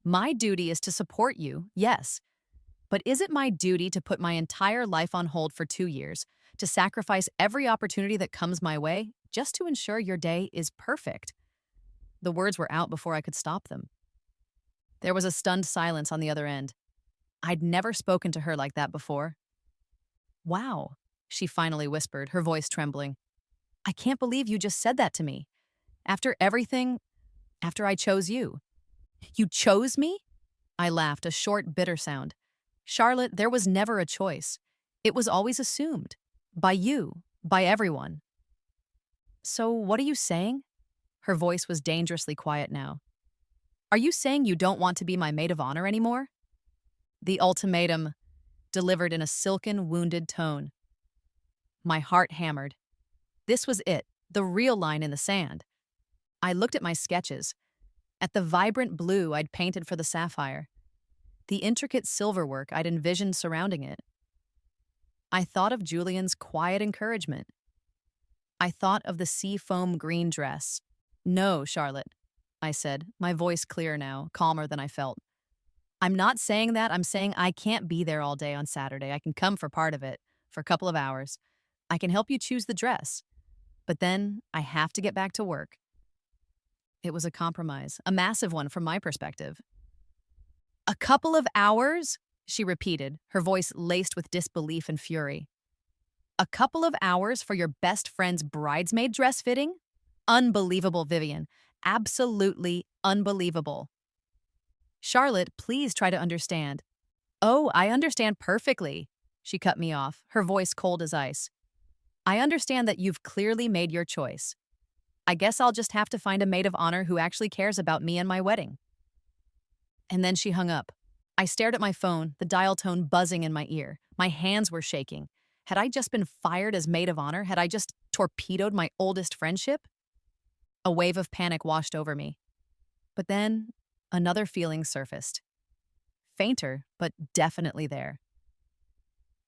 My duty is to support you, yes. But is it my duty to put my entire life on hold for 2 years, to sacrifice every opportunity that comes my way, just to ensure your day is perfect? The words were out before I could stop them. There was a stunned silence on the other end. I'd never spoken to her like that before. Wow, she finally whispered, her voice trembling. I can't believe you just said that to me. After everything, after I chose you. You chose me? I laughed, a short, bitter sound. Charlotte, there was never a choice. It was always assumed. By you, by everyone. So what are you saying? Her voice was dangerously quiet now. Are you saying you don't want to be my maid of honor anymore? The ultimatum, delivered in a silken, wounded tone. My heart hammered. This was it, the real line in the sand. I looked at my sketches, at the vibrant blue I'd painted for the sapphire, the intricate silverwork I'd envisioned surrounding it. I thought of Julian's quiet encouragement. I thought of the seafoam green dress. No, Charlotte, I said, my voice clear now, calmer than I felt. I'm not saying that. I'm saying I can't be there all day on Saturday. I can come for part of it, for a couple of hours. I can help you choose the dress. But then I have to get back to work. It was a compromise, a massive one from my perspective. A couple of hours? She repeated, her voice laced with disbelief and fury. A couple of hours for your best friend's bridesmaid dress fitting? Unbelievable, Vivian. Absolutely unbelievable. Charlotte, please try to understand. Oh, I understand perfectly. She cut me off, her voice cold as ice. I understand that you've clearly made your choice. I guess I'll just have to find a maid of honor who actually cares about me and my wedding. And then she hung up. I stared at my phone, the dial tone buzzing in my ear. My hands were shaking. Had I just been fired as maid of honor? Had I just torpedoed my oldest friendship? A wave of panic washed over me. But then, another feeling surfaced. Fainter, but definitely there.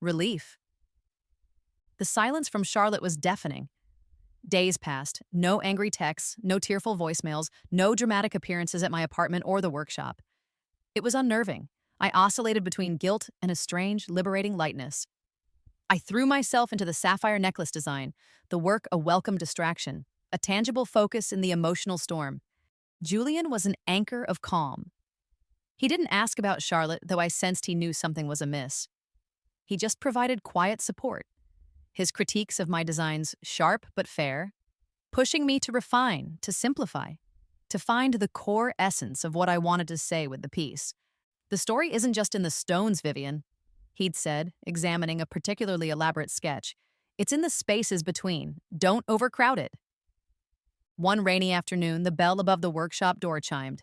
Relief. The silence from Charlotte was deafening. Days passed, no angry texts, no tearful voicemails, no dramatic appearances at my apartment or the workshop. It was unnerving. I oscillated between guilt and a strange, liberating lightness. I threw myself into the sapphire necklace design, the work a welcome distraction, a tangible focus in the emotional storm. Julian was an anchor of calm. He didn't ask about Charlotte, though I sensed he knew something was amiss. He just provided quiet support. His critiques of my designs sharp but fair, pushing me to refine, to simplify, to find the core essence of what I wanted to say with the piece. The story isn't just in the stones, Vivian, he'd said, examining a particularly elaborate sketch. It's in the spaces between. Don't overcrowd it. One rainy afternoon, the bell above the workshop door chimed.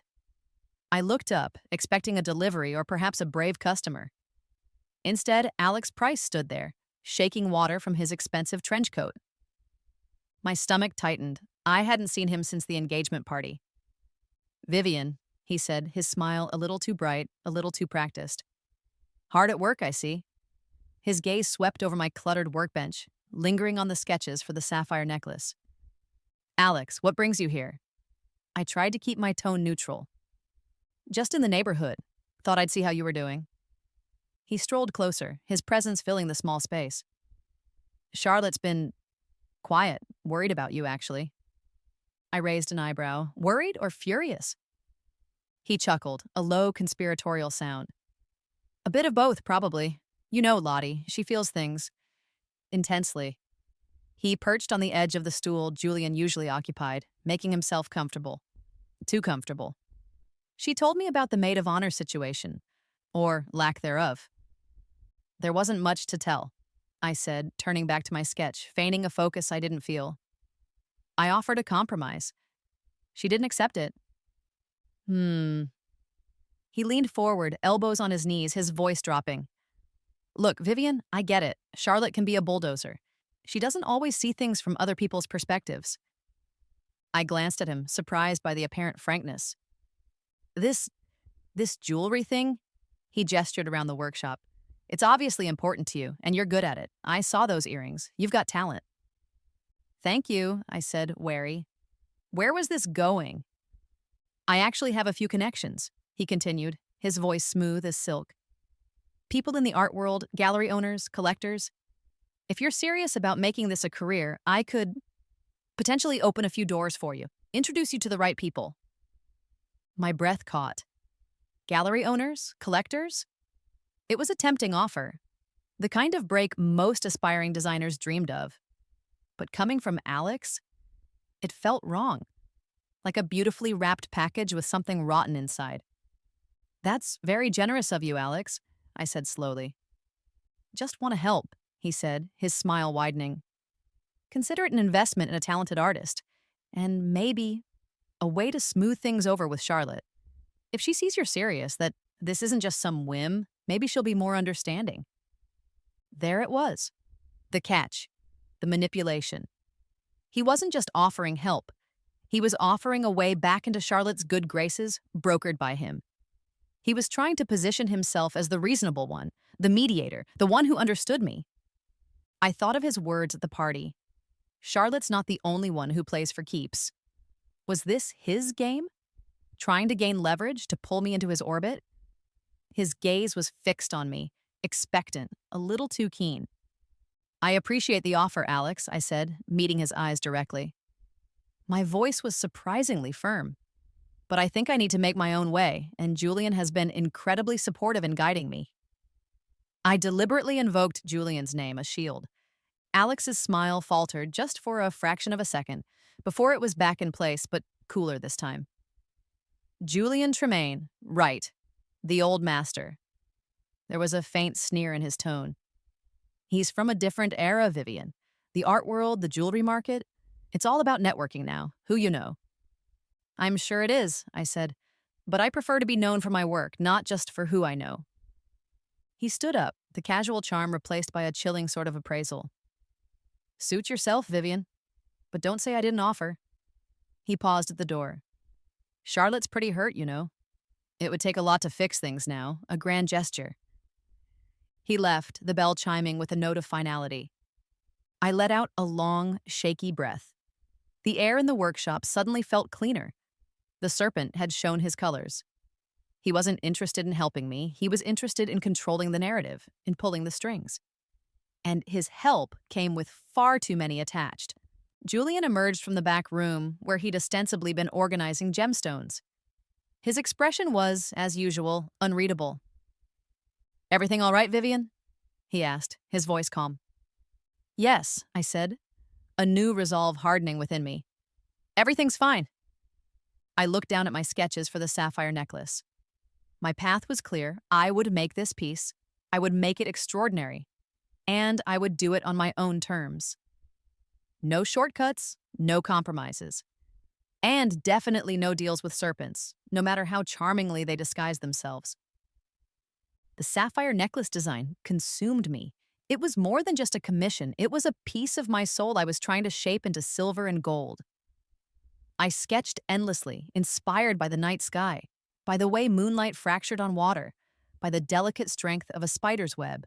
I looked up, expecting a delivery or perhaps a brave customer. Instead, Alex Price stood there, shaking water from his expensive trench coat. My stomach tightened. I hadn't seen him since the engagement party. Vivian, he said, his smile a little too bright, a little too practiced. Hard at work, I see. His gaze swept over my cluttered workbench, lingering on the sketches for the sapphire necklace. Alex, what brings you here? I tried to keep my tone neutral. Just in the neighborhood. Thought I'd see how you were doing. He strolled closer, his presence filling the small space. Charlotte's been quiet, worried about you, actually. I raised an eyebrow. Worried or furious? He chuckled, a low conspiratorial sound. A bit of both, probably. You know Lottie, she feels things. Intensely. He perched on the edge of the stool Julian usually occupied, making himself comfortable. Too comfortable. She told me about the maid of honor situation, or lack thereof. There wasn't much to tell, I said, turning back to my sketch, feigning a focus I didn't feel. I offered a compromise. She didn't accept it. He leaned forward, elbows on his knees, his voice dropping. Look, Vivian, I get it. Charlotte can be a bulldozer. She doesn't always see things from other people's perspectives. I glanced at him, surprised by the apparent frankness. This, this jewelry thing? He gestured around the workshop. It's obviously important to you, and you're good at it. I saw those earrings. You've got talent. Thank you, I said, wary. Where was this going? I actually have a few connections, he continued, his voice smooth as silk. People in the art world, gallery owners, collectors. If you're serious about making this a career, I could potentially open a few doors for you, introduce you to the right people. My breath caught. Gallery owners? Collectors? It was a tempting offer, the kind of break most aspiring designers dreamed of. But coming from Alex, it felt wrong, like a beautifully wrapped package with something rotten inside. That's very generous of you, Alex, I said slowly. Just want to help, he said, his smile widening. Consider it an investment in a talented artist, and maybe a way to smooth things over with Charlotte. If she sees you're serious, that this isn't just some whim, maybe she'll be more understanding. There it was. The catch. The manipulation. He wasn't just offering help. He was offering a way back into Charlotte's good graces, brokered by him. He was trying to position himself as the reasonable one, the mediator, the one who understood me. I thought of his words at the party. Charlotte's not the only one who plays for keeps. Was this his game? Trying to gain leverage to pull me into his orbit? His gaze was fixed on me, expectant, a little too keen. I appreciate the offer, Alex, I said, meeting his eyes directly. My voice was surprisingly firm. But I think I need to make my own way, and Julian has been incredibly supportive in guiding me. I deliberately invoked Julian's name, a shield. Alex's smile faltered just for a fraction of a second, before it was back in place, but cooler this time. Julian Tremaine, right. The old master. There was a faint sneer in his tone. He's from a different era, Vivian. The art world, the jewelry market, it's all about networking now, who you know. I'm sure it is, I said, but I prefer to be known for my work, not just for who I know. He stood up, the casual charm replaced by a chilling sort of appraisal. Suit yourself, Vivian, but don't say I didn't offer. He paused at the door. Charlotte's pretty hurt, you know. It would take a lot to fix things now, a grand gesture. He left, the bell chiming with a note of finality. I let out a long, shaky breath. The air in the workshop suddenly felt cleaner. The serpent had shown his colors. He wasn't interested in helping me. He was interested in controlling the narrative, in pulling the strings. And his help came with far too many attached. Julian emerged from the back room, where he'd ostensibly been organizing gemstones. His expression was, as usual, unreadable. Everything all right, Vivian? He asked, his voice calm. Yes, I said, a new resolve hardening within me. Everything's fine. I looked down at my sketches for the sapphire necklace. My path was clear. I would make this piece. I would make it extraordinary. And I would do it on my own terms. No shortcuts, no compromises. And definitely no deals with serpents, no matter how charmingly they disguise themselves. The sapphire necklace design consumed me. It was more than just a commission. It was a piece of my soul I was trying to shape into silver and gold. I sketched endlessly, inspired by the night sky, by the way moonlight fractured on water, by the delicate strength of a spider's web.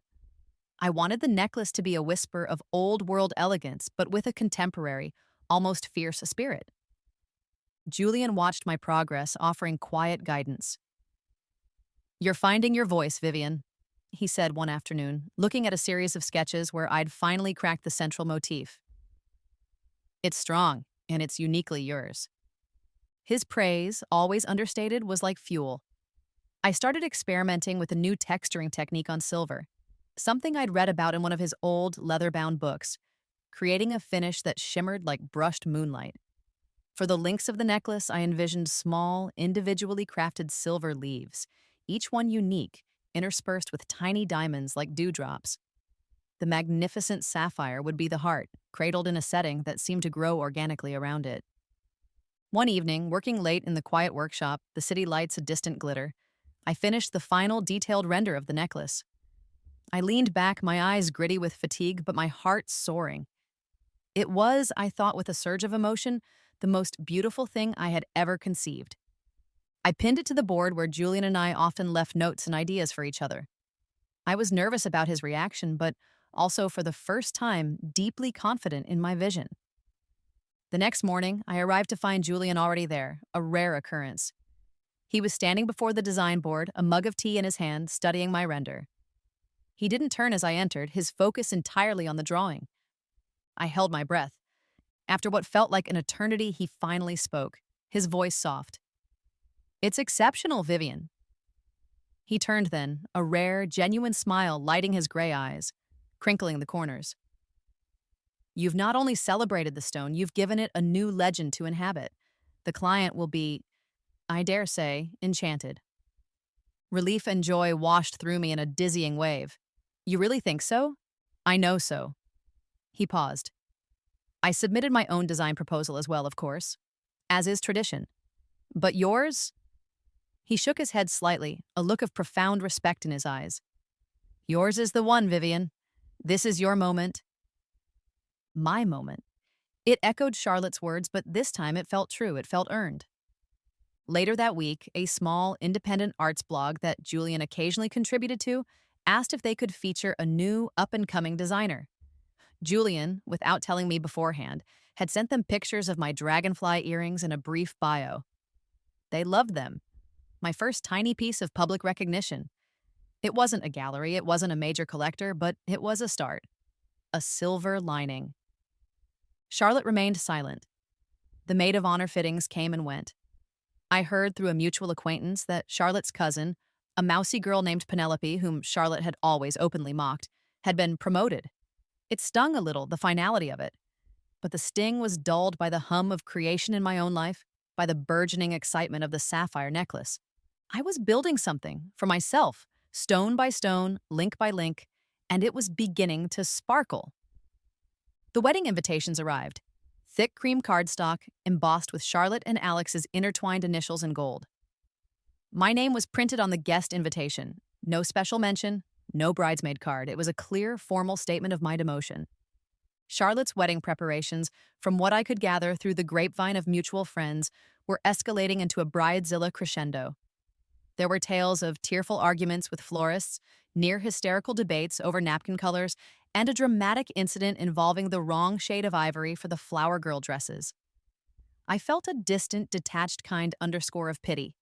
I wanted the necklace to be a whisper of old-world elegance, but with a contemporary, almost fierce spirit. Julian watched my progress, offering quiet guidance. You're finding your voice, Vivian, he said one afternoon, looking at a series of sketches where I'd finally cracked the central motif. It's strong, and it's uniquely yours. His praise, always understated, was like fuel. I started experimenting with a new texturing technique on silver, something I'd read about in one of his old, leather-bound books, creating a finish that shimmered like brushed moonlight. For the links of the necklace, I envisioned small, individually crafted silver leaves, each one unique, interspersed with tiny diamonds like dewdrops. The magnificent sapphire would be the heart, cradled in a setting that seemed to grow organically around it. One evening, working late in the quiet workshop, the city lights a distant glitter, I finished the final detailed render of the necklace. I leaned back, my eyes gritty with fatigue, but my heart soaring. It was, I thought with a surge of emotion, the most beautiful thing I had ever conceived. I pinned it to the board where Julian and I often left notes and ideas for each other. I was nervous about his reaction, but also for the first time deeply confident in my vision. The next morning, I arrived to find Julian already there, a rare occurrence. He was standing before the design board, a mug of tea in his hand, studying my render. He didn't turn as I entered, his focus entirely on the drawing. I held my breath. After what felt like an eternity, he finally spoke, his voice soft. "It's exceptional, Vivian." He turned then, a rare, genuine smile lighting his gray eyes, crinkling the corners. "You've not only celebrated the stone, you've given it a new legend to inhabit. The client will be, I dare say, enchanted." Relief and joy washed through me in a dizzying wave. "You really think so?" "I know so." He paused. "I submitted my own design proposal as well, of course, as is tradition. But yours?" He shook his head slightly, a look of profound respect in his eyes. "Yours is the one, Vivian. This is your moment." My moment. It echoed Charlotte's words, but this time it felt true, it felt earned. Later that week, a small, independent arts blog that Julian occasionally contributed to asked if they could feature a new, up-and-coming designer. Julian, without telling me beforehand, had sent them pictures of my dragonfly earrings and a brief bio. They loved them. My first tiny piece of public recognition. It wasn't a gallery, it wasn't a major collector, but it was a start. A silver lining. Charlotte remained silent. The maid of honor fittings came and went. I heard through a mutual acquaintance that Charlotte's cousin, a mousy girl named Penelope, whom Charlotte had always openly mocked, had been promoted. It stung a little, the finality of it. But the sting was dulled by the hum of creation in my own life, by the burgeoning excitement of the sapphire necklace. I was building something for myself, stone by stone, link by link, and it was beginning to sparkle. The wedding invitations arrived. Thick cream cardstock, embossed with Charlotte and Alex's intertwined initials in gold. My name was printed on the guest invitation. No special mention, no bridesmaid card. It was a clear, formal statement of my demotion. Charlotte's wedding preparations, from what I could gather through the grapevine of mutual friends, were escalating into a bridezilla crescendo. There were tales of tearful arguments with florists, near-hysterical debates over napkin colors, and a dramatic incident involving the wrong shade of ivory for the flower girl dresses. I felt a distant, detached kind underscore of pity,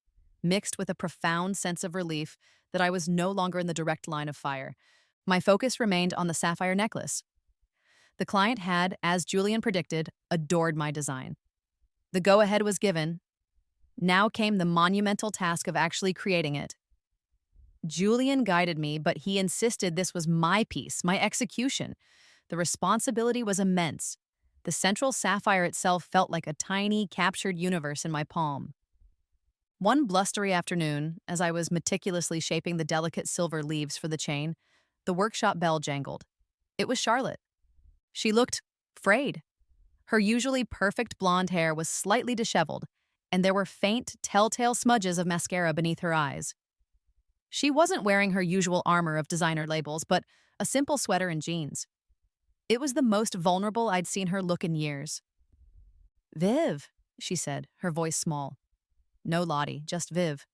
mixed with a profound sense of relief that I was no longer in the direct line of fire. My focus remained on the sapphire necklace. The client had, as Julian predicted, adored my design. The go-ahead was given. Now came the monumental task of actually creating it. Julian guided me, but he insisted this was my piece, my execution. The responsibility was immense. The central sapphire itself felt like a tiny, captured universe in my palm. One blustery afternoon, as I was meticulously shaping the delicate silver leaves for the chain, the workshop bell jangled. It was Charlotte. She looked frayed. Her usually perfect blonde hair was slightly disheveled, and there were faint, telltale smudges of mascara beneath her eyes. She wasn't wearing her usual armor of designer labels, but a simple sweater and jeans. It was the most vulnerable I'd seen her look in years. "Viv," she said, her voice small. No Lottie, just Viv.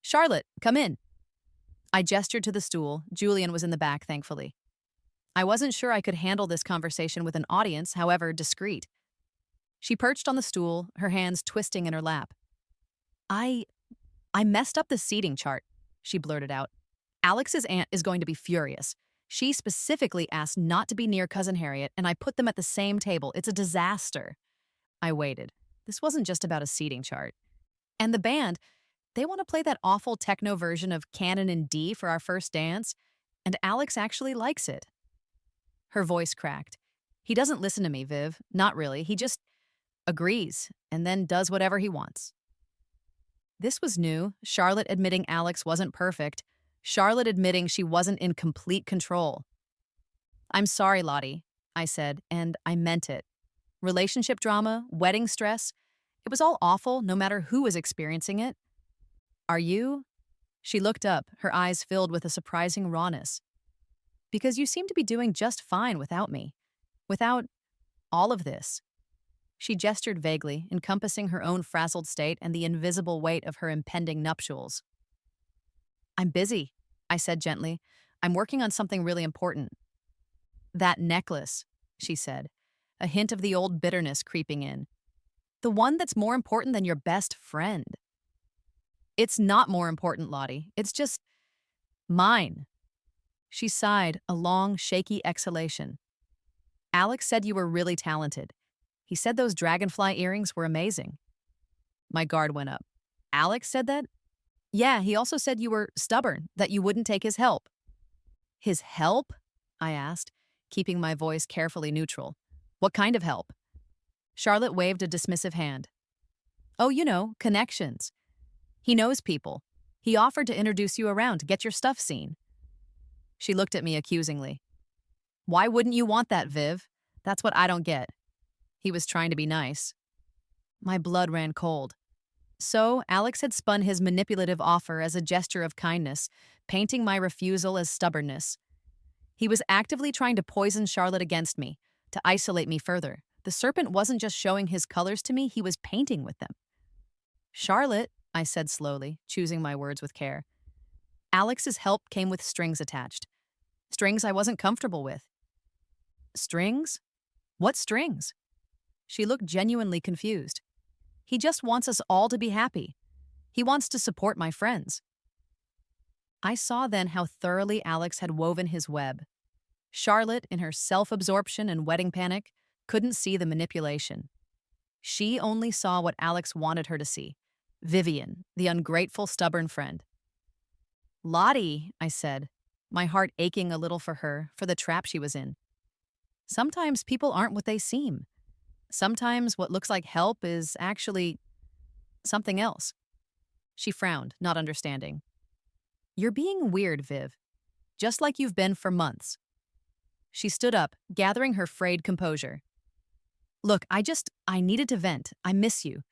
"Charlotte, come in." I gestured to the stool. Julian was in the back, thankfully. I wasn't sure I could handle this conversation with an audience, however discreet. She perched on the stool, her hands twisting in her lap. I messed up the seating chart," she blurted out. "Alex's aunt is going to be furious. She specifically asked not to be near Cousin Harriet, and I put them at the same table. It's a disaster." I waited. This wasn't just about a seating chart. "And the band, they want to play that awful techno version of Canon in D for our first dance, and Alex actually likes it." Her voice cracked. "He doesn't listen to me, Viv. Not really. He just agrees, and then does whatever he wants." This was new, Charlotte admitting Alex wasn't perfect, Charlotte admitting she wasn't in complete control. "I'm sorry, Lottie," I said, and I meant it. Relationship drama, wedding stress, it was all awful no matter who was experiencing it. "Are you?" She looked up, her eyes filled with a surprising rawness. "Because you seem to be doing just fine without me. Without all of this." She gestured vaguely, encompassing her own frazzled state and the invisible weight of her impending nuptials. I'm busy, I said gently. I'm working on something really important. That necklace, she said, a hint of the old bitterness creeping in. The one that's more important than your best friend. It's not more important, Lottie. It's just mine. She sighed, a long, shaky exhalation. Alex said you were really talented. He said those dragonfly earrings were amazing. My guard went up. Alex said that? Yeah, he also said you were stubborn, that you wouldn't take his help. His help? I asked, keeping my voice carefully neutral. What kind of help? Charlotte waved a dismissive hand. Oh, connections. He knows people. He offered to introduce you around to get your stuff seen. She looked at me accusingly. Why wouldn't you want that, Viv? That's what I don't get. He was trying to be nice. My blood ran cold. So, Alex had spun his manipulative offer as a gesture of kindness, painting my refusal as stubbornness. He was actively trying to poison Charlotte against me, to isolate me further. The serpent wasn't just showing his colors to me, he was painting with them. Charlotte, I said slowly, choosing my words with care. Alex's help came with strings attached. Strings I wasn't comfortable with. Strings? What strings? She looked genuinely confused. He just wants us all to be happy. He wants to support my friends. I saw then how thoroughly Alex had woven his web. Charlotte, in her self-absorption and wedding panic, couldn't see the manipulation. She only saw what Alex wanted her to see. Vivian, the ungrateful, stubborn friend. Lottie, I said, my heart aching a little for her, for the trap she was in. Sometimes people aren't what they seem. Sometimes what looks like help is actually something else. She frowned, not understanding. You're being weird, Viv. Just like you've been for months. She stood up, gathering her frayed composure. Look, I needed to vent. I miss you.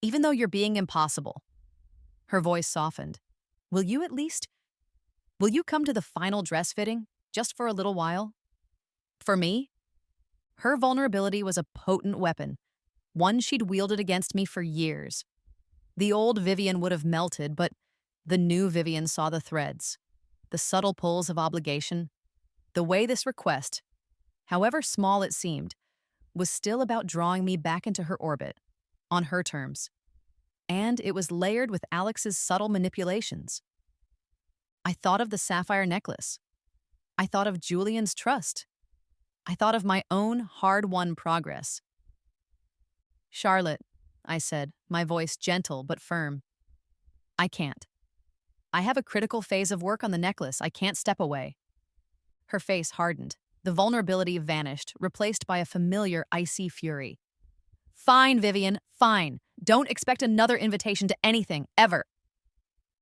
Even though you're being impossible. Her voice softened. Will you come to the final dress fitting, just for a little while? For me? Her vulnerability was a potent weapon, one she'd wielded against me for years. The old Vivian would have melted, but the new Vivian saw the threads, the subtle pulls of obligation, the way this request, however small it seemed, was still about drawing me back into her orbit, on her terms. And it was layered with Alex's subtle manipulations. I thought of the sapphire necklace. I thought of Julian's trust. I thought of my own hard-won progress. Charlotte, I said, my voice gentle but firm. I can't. I have a critical phase of work on the necklace. I can't step away. Her face hardened. The vulnerability vanished, replaced by a familiar icy fury. Fine, Vivian, fine. Don't expect another invitation to anything, ever.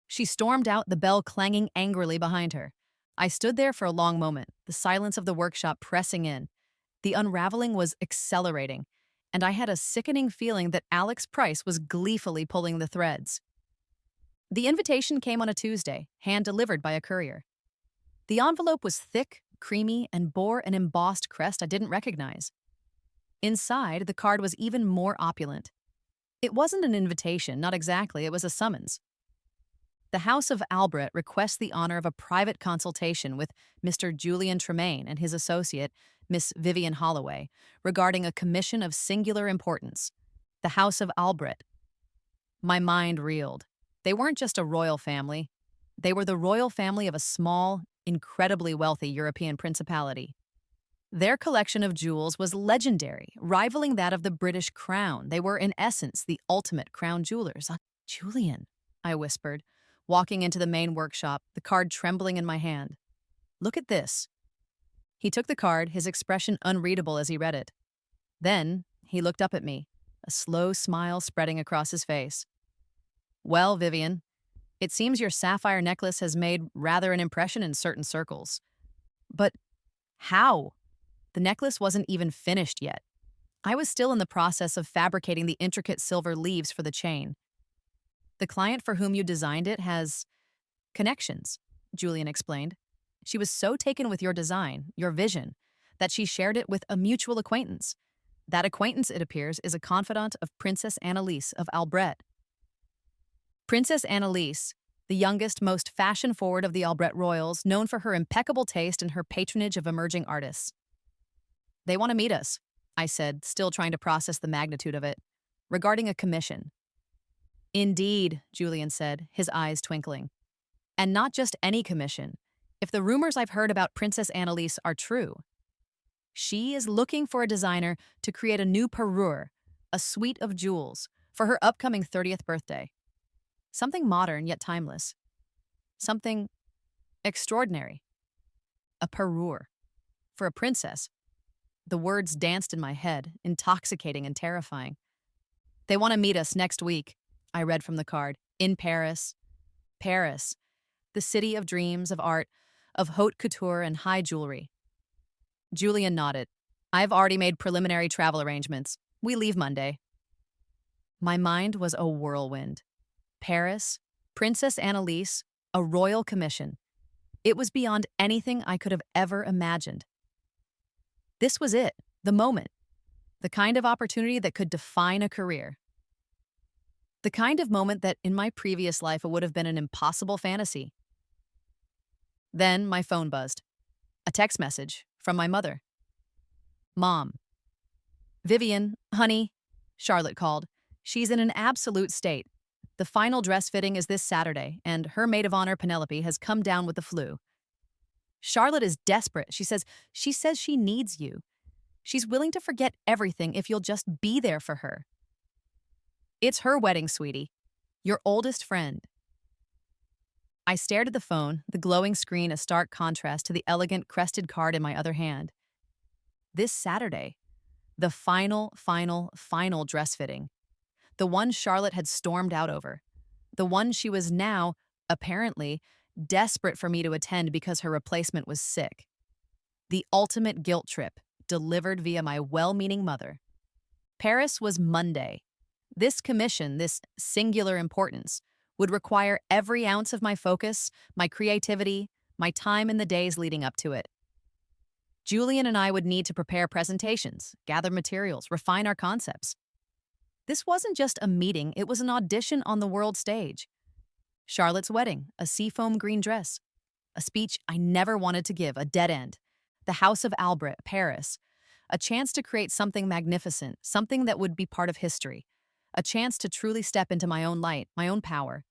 She stormed out, the bell clanging angrily behind her. I stood there for a long moment, the silence of the workshop pressing in. The unraveling was accelerating, and I had a sickening feeling that Alex Price was gleefully pulling the threads. The invitation came on a Tuesday, hand-delivered by a courier. The envelope was thick, creamy, and bore an embossed crest I didn't recognize. Inside, the card was even more opulent. It wasn't an invitation, not exactly, it was a summons. The House of Albret requests the honor of a private consultation with Mr. Julian Tremaine and his associate, Miss Vivian Holloway, regarding a commission of singular importance. The House of Albret. My mind reeled. They weren't just a royal family. They were the royal family of a small, incredibly wealthy European principality. Their collection of jewels was legendary, rivaling that of the British crown. They were, in essence, the ultimate crown jewelers. Julian, I whispered, walking into the main workshop, the card trembling in my hand. Look at this. He took the card, his expression unreadable as he read it. Then he looked up at me, a slow smile spreading across his face. Well, Vivian, it seems your sapphire necklace has made rather an impression in certain circles. But how? The necklace wasn't even finished yet. I was still in the process of fabricating the intricate silver leaves for the chain. The client for whom you designed it has connections, Julian explained. She was so taken with your design, your vision, that she shared it with a mutual acquaintance. That acquaintance, it appears, is a confidant of Princess Annalise of Albret. Princess Annalise, the youngest, most fashion-forward of the Albret royals, known for her impeccable taste and her patronage of emerging artists. They want to meet us, I said, still trying to process the magnitude of it, regarding a commission. Indeed, Julian said, his eyes twinkling. And not just any commission. If the rumors I've heard about Princess Annalise are true, she is looking for a designer to create a new parure, a suite of jewels, for her upcoming 30th birthday. Something modern yet timeless. Something extraordinary. A parure. For a princess. The words danced in my head, intoxicating and terrifying. They want to meet us next week, I read from the card. In Paris. Paris. The city of dreams, of art, of haute couture and high jewelry. Julian nodded. I've already made preliminary travel arrangements. We leave Monday. My mind was a whirlwind. Paris, Princess Annalise, a royal commission. It was beyond anything I could have ever imagined. This was it, the moment. The kind of opportunity that could define a career. The kind of moment that in my previous life it would have been an impossible fantasy. Then my phone buzzed. A text message from my mother. Mom. Vivian, honey, Charlotte called. She's in an absolute state. The final dress fitting is this Saturday, and her maid of honor, Penelope, has come down with the flu. Charlotte is desperate. She says she needs you. She's willing to forget everything if you'll just be there for her. It's her wedding, sweetie. Your oldest friend. I stared at the phone, the glowing screen a stark contrast to the elegant crested card in my other hand. This Saturday, the final dress fitting. The one Charlotte had stormed out over. The one she was now, apparently, desperate for me to attend because her replacement was sick. The ultimate guilt trip, delivered via my well-meaning mother. Paris was Monday. This commission, this singular importance, would require every ounce of my focus, my creativity, my time in the days leading up to it. Julian and I would need to prepare presentations, gather materials, refine our concepts. This wasn't just a meeting, it was an audition on the world stage. Charlotte's wedding, a seafoam green dress. A speech I never wanted to give, a dead end. The House of Albret, Paris. A chance to create something magnificent, something that would be part of history. A chance to truly step into my own light, my own power.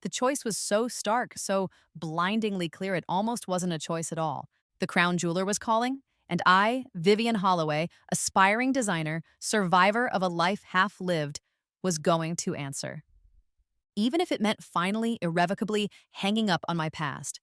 The choice was so stark, so blindingly clear it almost wasn't a choice at all. The crown jeweler was calling, and I, Vivian Holloway, aspiring designer, survivor of a life half lived, was going to answer. Even if it meant finally, irrevocably hanging up on my past.